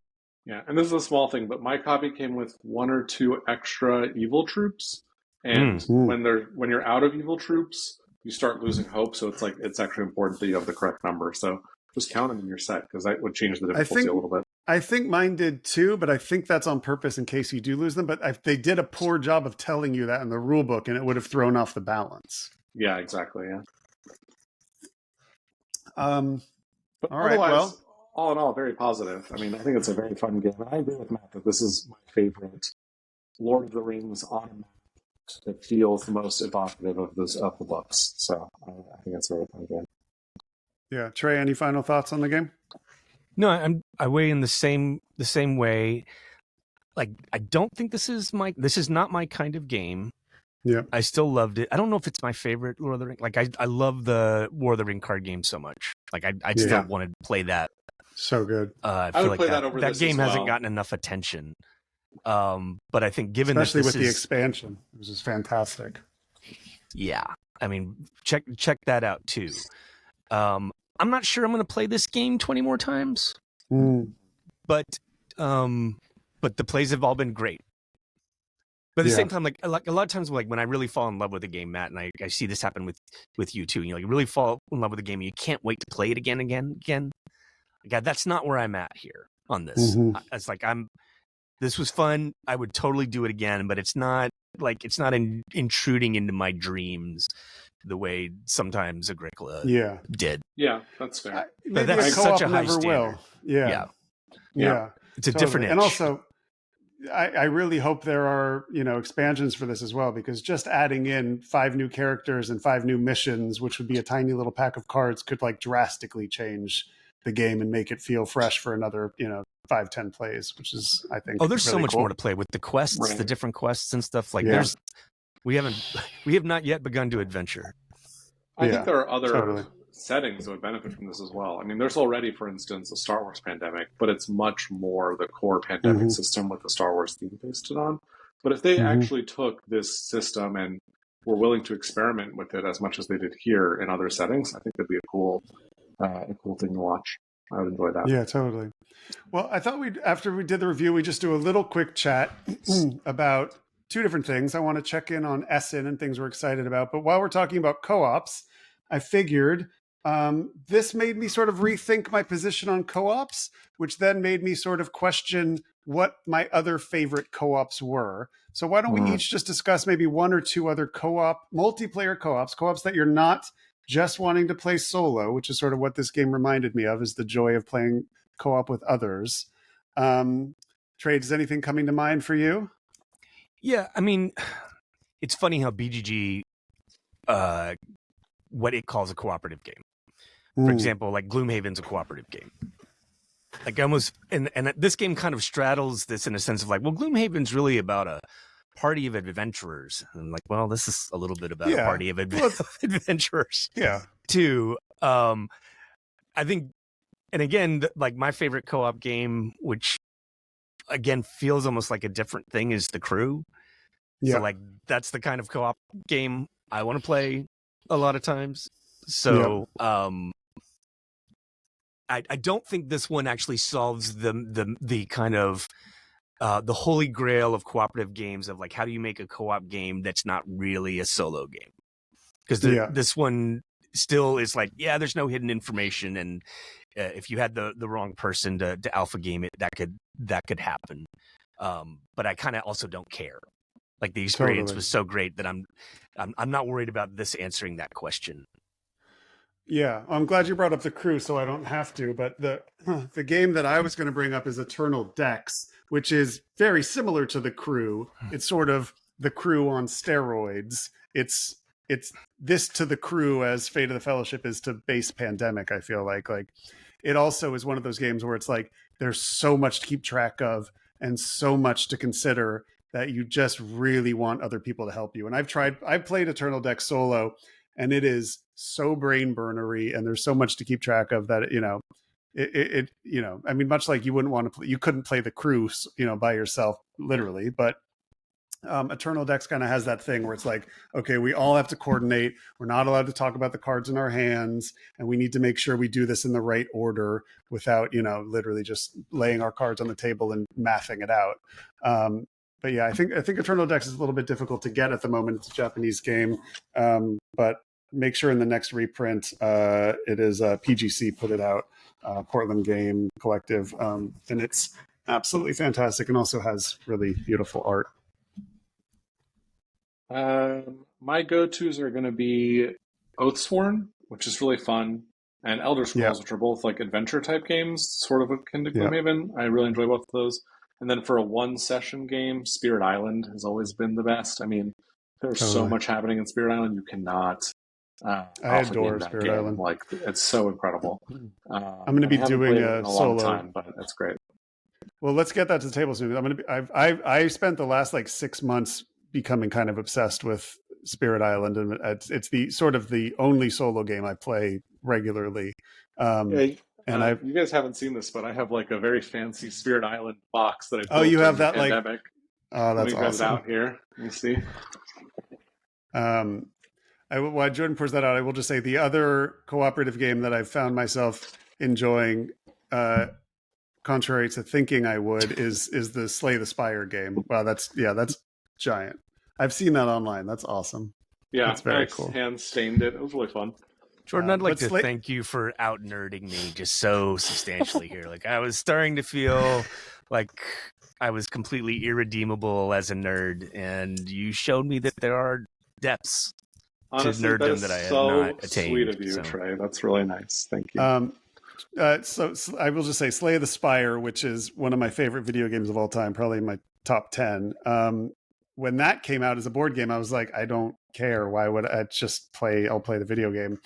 Yeah, and this is a small thing, but my copy came with 1 or 2 extra evil troops, and when you're out of evil troops, you start losing hope. So it's actually important that you have the correct number. So just count them in your set, because that would change the difficulty a little bit. I think mine did too, but I think that's on purpose in case you do lose them. But they did a poor job of telling you that in the rule book, and it would have thrown off the balance. Yeah, exactly. Yeah. But all right. Well, all in all, very positive. I mean, I think it's a very fun game. And I agree with Matt that this is my favorite Lord of the Rings on a map that feels the most evocative of the books. So I think it's a very fun game. Yeah, Trey, any final thoughts on the game? No, I weigh in the same way. Like, I don't think this is not my kind of game. Yeah, I still loved it. I don't know if it's my favorite Lord of the Rings. Like, I love the War of the Ring card game so much. Like, I still want to play that. So good. I feel like that game hasn't gotten enough attention. But I think especially with the expansion, it was just fantastic. Yeah, I mean, check that out too. I'm not sure I'm going to play this game 20 more times, but the plays have all been great. But at the same time, like a lot of times, like when I really fall in love with a game, Matt, and I see this happen with you too. You really fall in love with a game, and you can't wait to play it again. God, that's not where I'm at here on this. Mm-hmm. It's like this was fun. I would totally do it again, but it's not intruding into my dreams the way sometimes Agricola did. Yeah, that's fair. Maybe that's such a high standard. Will. Yeah. It's a different edge. And also, I really hope there are, expansions for this as well, because just adding in 5 new characters and 5 new missions, which would be a tiny little pack of cards, could like drastically change the game and make it feel fresh for another, 5-10 plays, which is, I think, there's really so much cool. more to play with the quests, right. The different quests and stuff. Like we have not yet begun to adventure. I think there are other settings that would benefit from this as well. I mean, there's already, for instance, a Star Wars pandemic, but it's much more the core pandemic system with the Star Wars theme based it on. But if they actually took this system and were willing to experiment with it as much as they did here in other settings, I think that'd be a cool thing to watch. I would enjoy that. Yeah, totally. Well, I thought after we did the review, we just do a little quick chat about 2 different things. I want to check in on Essen and things we're excited about. But while we're talking about co-ops, I figured this made me sort of rethink my position on co-ops, which then made me sort of question what my other favorite co-ops were. So why don't we each just discuss maybe 1 or 2 other multiplayer co-ops that you're not just wanting to play solo, which is sort of what this game reminded me of, is the joy of playing co-op with others. Trey, is anything coming to mind for you? Yeah, I mean, it's funny how BGG, what it calls a cooperative game. For example, like Gloomhaven's a cooperative game. Like almost, and this game kind of straddles this in a sense of like, well, Gloomhaven's really about a party of adventurers. And I'm like, well, this is a little bit about a party of adventurers. Yeah. Too. I think, and again, like my favorite co-op game, which again feels almost like a different thing, is The Crew. Yeah. So like that's the kind of co-op game I want to play a lot of times. So I don't think this one actually solves the kind of the holy grail of cooperative games of like, how do you make a co-op game that's not really a solo game? Because this one still is like, there's no hidden information, and if you had the wrong person to alpha game it, that could happen. But I kind of also don't care. Like the experience was so great that I'm not worried about this answering that question. Yeah, I'm glad you brought up The Crew, so I don't have to. But the game that I was going to bring up is Eternal Decks, which is very similar to The Crew. It's sort of The Crew on steroids. It's this to The Crew as Fate of the Fellowship is to base Pandemic. I feel like it also is one of those games where it's like there's so much to keep track of and so much to consider that you just really want other people to help you. And I've played Eternal Decks solo, and it is so brain burnery, and there's so much to keep track of that, I mean, much like you wouldn't want to play, you couldn't play The Crew, by yourself, literally, but Eternal Decks kind of has that thing where it's like, okay, we all have to coordinate. We're not allowed to talk about the cards in our hands, and we need to make sure we do this in the right order without, literally just laying our cards on the table and mathing it out. But yeah, I think Eternal Decks is a little bit difficult to get at the moment. It's a Japanese game, but make sure in the next reprint, it is PGC put it out, Portland Game Collective, and it's absolutely fantastic and also has really beautiful art. My go-tos are going to be Oathsworn, which is really fun, and Elder Scrolls, which are both like adventure type games, sort of akin to Gloomhaven. I really enjoy both of those. And then for a 1-session game, Spirit Island has always been the best. I mean, there's so much happening in Spirit Island, you cannot. I adore Spirit game. Island. Like, it's so incredible. I'm going to be doing a solo. Long time, but it's great. Well, let's get that to the table soon. I spent the last 6 months becoming kind of obsessed with Spirit Island, and it's the sort of the only solo game I play regularly. You guys haven't seen this, but I have a very fancy Spirit Island box that I built. Oh, you have that Pandemic. Oh, that's awesome. awesome. Out here, you see. While Jordan pours that out, I will just say the other cooperative game that I've found myself enjoying, contrary to thinking I would, is the Slay the Spire game. Wow, that's giant. I've seen that online. That's awesome. Yeah, that's very I cool. hand stained it. It was really fun. Jordan, I'd like to thank you for out nerding me just so substantially here. Like, I was starting to feel like I was completely irredeemable as a nerd, and you showed me that there are depths Honestly, to nerddom that I had so not attained. Sweet of you, Trey. That's really nice. Thank you. So I will just say Slay the Spire, which is one of my favorite video games of all time, probably my top 10. When that came out as a board game, I was like, I don't care. Why would I just play? I'll play the video game.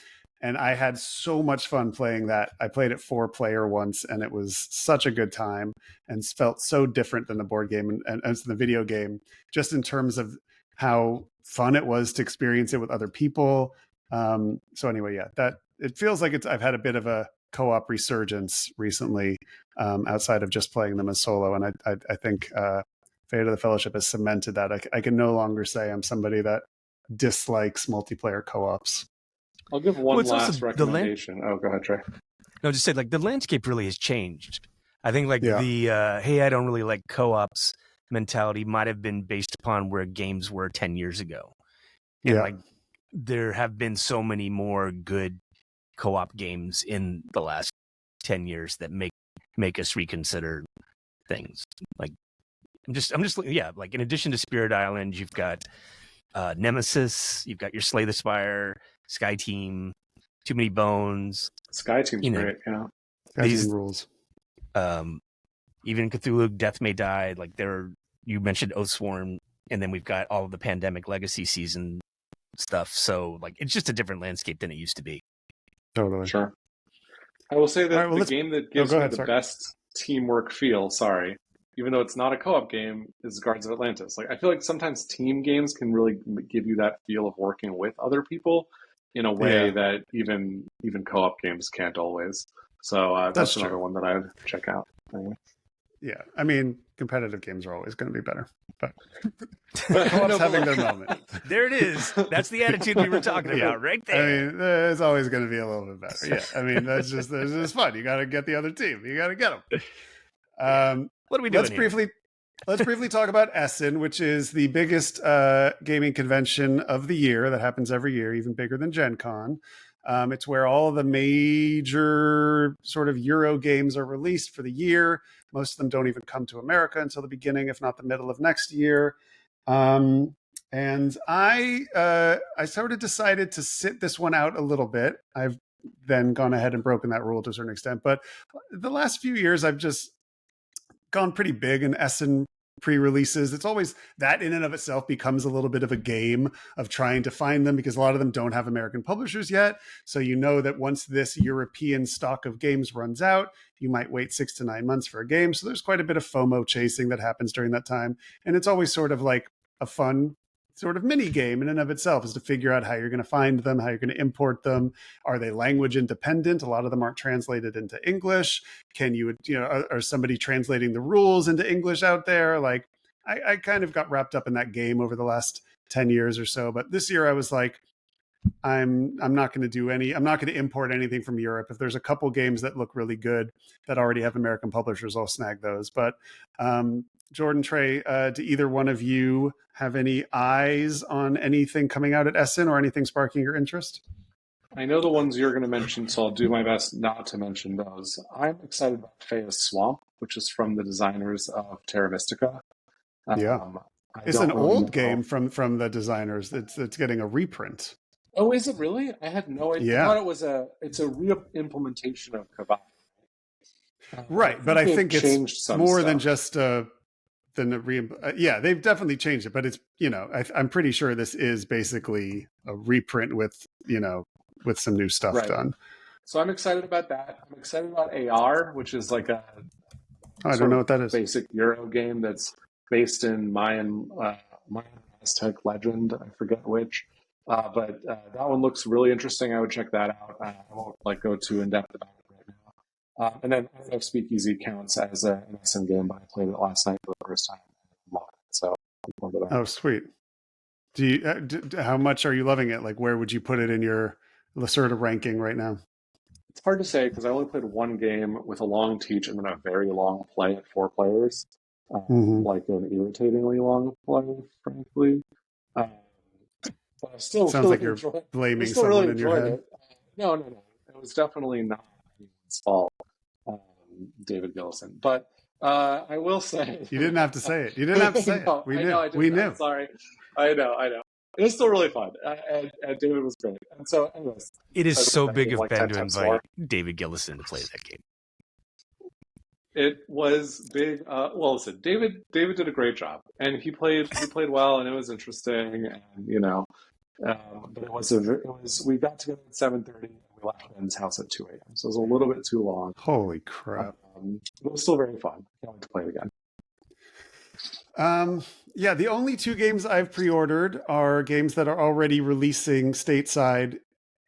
And I had so much fun playing that. I played it 4-player once, and it was such a good time and felt so different than the board game and the video game, just in terms of how fun it was to experience it with other people. So anyway, yeah, that it feels like I've had a bit of a co-op resurgence recently, outside of just playing them as solo. And I think Fate of the Fellowship has cemented that. I can no longer say I'm somebody that dislikes multiplayer co-ops. I'll give one last recommendation. Go ahead, Trey. No, just say, like, the landscape really has changed. I think, like, the hey, I don't really like co-ops mentality might have been based upon where games were 10 years ago. And like, there have been so many more good co-op games in the last 10 years that make us reconsider things. Like, I'm just like, in addition to Spirit Island, you've got Nemesis, you've got your Slay the Spire, Sky Team, Too Many Bones. Sky Team's great, yeah. Sky Team rules. Even Cthulhu, Death May Die, like, you mentioned Oathsworn, and then we've got all of the Pandemic Legacy season stuff. So, like, it's just a different landscape than it used to be. Totally. Sure. I will say that the game that gives me the best teamwork feel, even though it's not a co-op game, is Guards of Atlantis. Like, I feel like sometimes team games can really give you that feel of working with other people in a way that even co-op games can't always. So that's another one that I'd check out. Anyway. Yeah, I mean, competitive games are always going to be better, but co-ops having their moment. There it is. That's the attitude we were talking about, right there. I mean, it's always going to be a little bit better. Yeah, I mean, that's just fun. You got to get the other team. You got to get them. What are we doing? Let's briefly talk about Essen, which is the biggest gaming convention of the year that happens every year, even bigger than Gen Con. It's where all the major sort of Euro games are released for the year. Most of them don't even come to America until the beginning, if not the middle of next year. And I sort of decided to sit this one out a little bit. I've then gone ahead and broken that rule to a certain extent. But the last few years, I've just gone pretty big in Essen pre-releases. It's always that in and of itself becomes a little bit of a game of trying to find them, because a lot of them don't have American publishers yet. So you know that once this European stock of games runs out, you might wait 6 to 9 months for a game. So there's quite a bit of FOMO chasing that happens during that time. And it's always sort of like a fun sort of mini game in and of itself, is to figure out how you're going to find them, how you're going to import them. Are they language independent? A lot of them aren't translated into English. Can you are somebody translating the rules into English out there? Like, I kind of got wrapped up in that game over the last 10 years or so. But this year I was like, I'm not going to import anything from Europe. If there's a couple games that look really good that already have American publishers, I'll snag those. But Jordan, Trey, do either one of you have any eyes on anything coming out at Essen or anything sparking your interest? I know the ones you're going to mention, so I'll do my best not to mention those. I'm excited about Fea's Swamp, which is from the designers of Terra Mystica. It's an old game from the designers. It's getting a reprint. Oh, is it really? I had no idea. Yeah. I thought it's a re-implementation of Kavai. Right, but I think it's more stuff. than just they've definitely changed it, but it's, I'm pretty sure this is basically a reprint with some new stuff done. So I'm excited about that. I'm excited about AR, which is like I don't know what that is. Basic Euro game that's based in Mayan Aztec legend. I forget which. But that one looks really interesting. I would check that out. I won't go too in depth about it right now. And then I don't know if Speakeasy counts as an Essen game, but I played it last night for the first time. So I'm forward to that. Oh, sweet. Do you? How much are you loving it? Like, where would you put it in your Lacerda ranking right now? It's hard to say because I only played one game with a long teach and then a very long play at 4 players. like an irritatingly long play, frankly. But I still sounds really like you're enjoyed, blaming still someone really in your enjoyed head. it. No. It was definitely not anyone's fault, David Gillison. But I will say... You didn't have to say it. You didn't have to say No, it. We I knew. know I didn't. We knew. I'm sorry. I know. It was still really fun. And David was great. And so, anyways. It is so big of like Ben 10 to times invite more. David Gillison to play that game. It was big. Well, listen, David did a great job, and he played well, and it was interesting, and but it was we got together at 7:30, and we left Ben's house at 2 a.m. So it was a little bit too long. Holy crap! But it was still very fun. Can't wait to play it again. Yeah, the only two games I've pre-ordered are games that are already releasing stateside,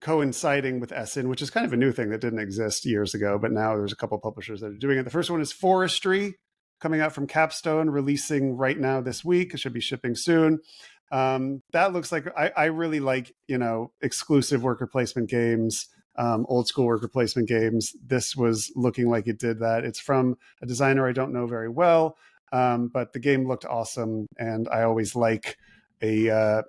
coinciding with Essen, which is kind of a new thing that didn't exist years ago, but now there's a couple of publishers that are doing it. The first one is Forestry, coming out from Capstone, releasing right now this week. It should be shipping soon. That looks like I really like, exclusive worker placement games, old school worker placement games. This was looking like it did that. It's from a designer I don't know very well, but the game looked awesome, and I always like a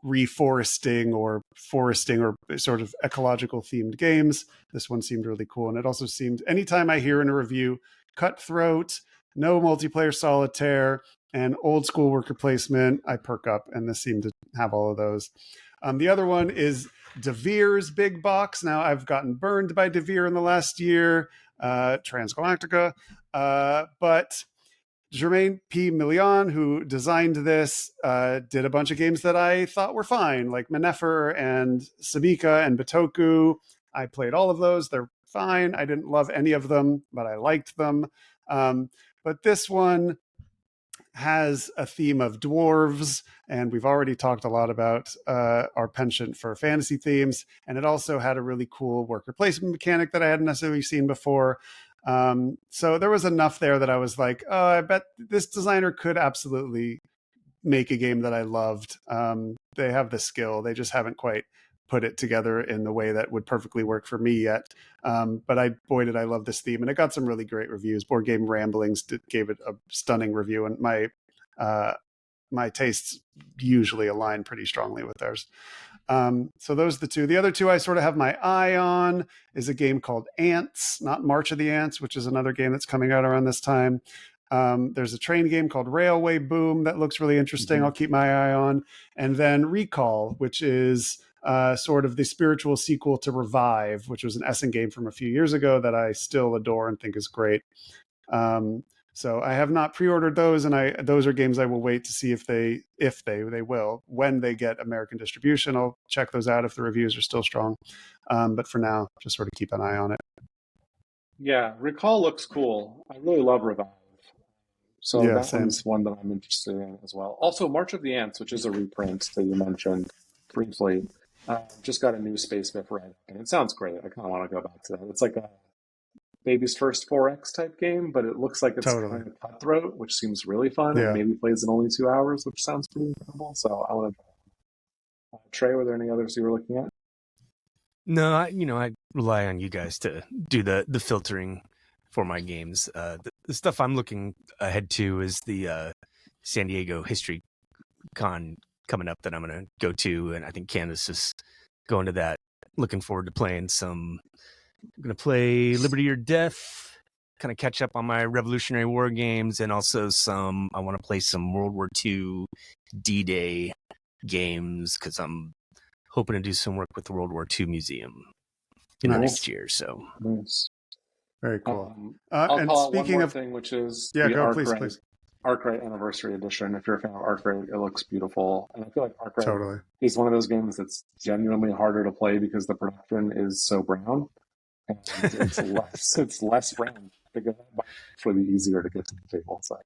reforesting or foresting or sort of ecological themed games. This one seemed really cool, and it also seemed, anytime I hear in a review Cutthroat, no multiplayer solitaire, and old school worker placement, I perk up, and this seemed to have all of those. The other one is De Vere's big box. Now, I've gotten burned by De Vere in the last year, Transgalactica, but Germain P. Million, who designed this, did a bunch of games that I thought were fine, like Manefer and Sabika and Bitoku. I played all of those. They're fine. I didn't love any of them, but I liked them. But this one has a theme of dwarves, and we've already talked a lot about our penchant for fantasy themes, and it also had a really cool worker placement mechanic that I hadn't necessarily seen before. So there was enough there that I was like, oh, I bet this designer could absolutely make a game that I loved. They have the skill. They just haven't quite put it together in the way that would perfectly work for me yet. But boy, did I love this theme. And it got some really great reviews. Board Game Ramblings gave it a stunning review. And my tastes usually align pretty strongly with theirs. So those are the two. The other two I sort of have my eye on is a game called Ants, not March of the Ants, which is another game that's coming out around this time. There's a train game called Railway Boom that looks really interesting. Mm-hmm. I'll keep my eye on. And then Recall, which is sort of the spiritual sequel to Revive, which was an Essen game from a few years ago that I still adore and think is great. So I have not pre-ordered those, and those are games I will wait to see if they will, when they get American distribution. I'll check those out if the reviews are still strong. But for now, just sort of keep an eye on it. Yeah, Recall looks cool. I really love Revive. So yeah, that one's one that I'm interested in as well. Also, March of the Ants, which is a reprint that you mentioned briefly, just got a new space bit for it, and it sounds great. I kind of want to go back to that. It's like a Baby's First 4X type game, but it looks like it's kind of cutthroat, which seems really fun, and maybe plays in only 2 hours, which sounds pretty incredible. So I want to try. Trey, were there any others you were looking at? No, I rely on you guys to do the filtering for my games. The stuff I'm looking ahead to is the San Diego History Con coming up that I'm going to go to, and I think Candace is going to that. Looking forward to playing some. I'm going to play Liberty or Death, kind of catch up on my Revolutionary War games, and also I want to play some World War II D-Day games, because I'm hoping to do some work with the World War II Museum in the next year. So nice. Very cool. I'll call out one more thing, which is the please. Arkwright Anniversary Edition. If you're a fan of Arkwright, it looks beautiful. And I feel like Arkwright is one of those games that's genuinely harder to play because the production is so brown. And it's less brown to get, but it's really easier to get to the table. So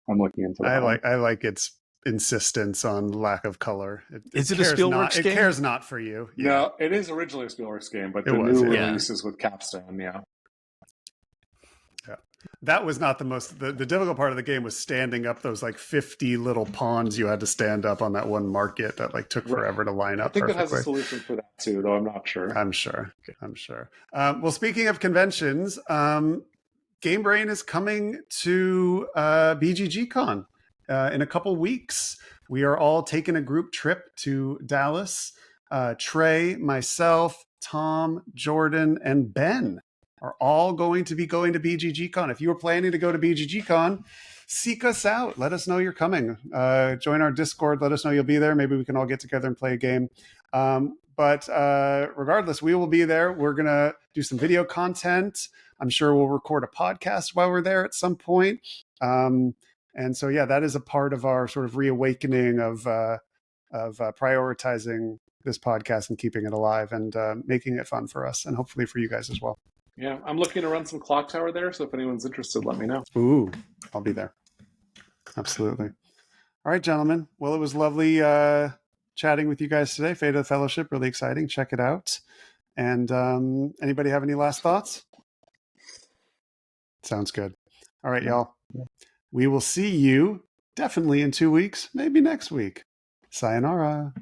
I'm looking into that. I like its insistence on lack of color. Is it a Spielworks game? It cares not for you. Yeah. No, it is originally a Spielworks game, but the new release is with Capstone. Yeah. That was not the difficult part of the game was standing up those like 50 little pawns you had to stand up on that one market that like took forever to line up. I think it has a solution for that too, though I'm not sure. I'm sure. Well, speaking of conventions, Game Brain is coming to BGGCon in a couple weeks. We are all taking a group trip to Dallas. Trey, myself, Tom, Jordan, and Ben are all going to be going to BGGCon. If you were planning to go to BGGCon, seek us out. Let us know you're coming. Join our Discord. Let us know you'll be there. Maybe we can all get together and play a game. But regardless, we will be there. We're going to do some video content. I'm sure we'll record a podcast while we're there at some point. And so, yeah, that is a part of our sort of reawakening of prioritizing this podcast and keeping it alive and making it fun for us and hopefully for you guys as well. Yeah, I'm looking to run some Clock Tower there. So if anyone's interested, let me know. Ooh, I'll be there. Absolutely. All right, gentlemen. Well, it was lovely chatting with you guys today. Fate of the Fellowship, really exciting. Check it out. And anybody have any last thoughts? Sounds good. All right, y'all. We will see you definitely in 2 weeks, maybe next week. Sayonara.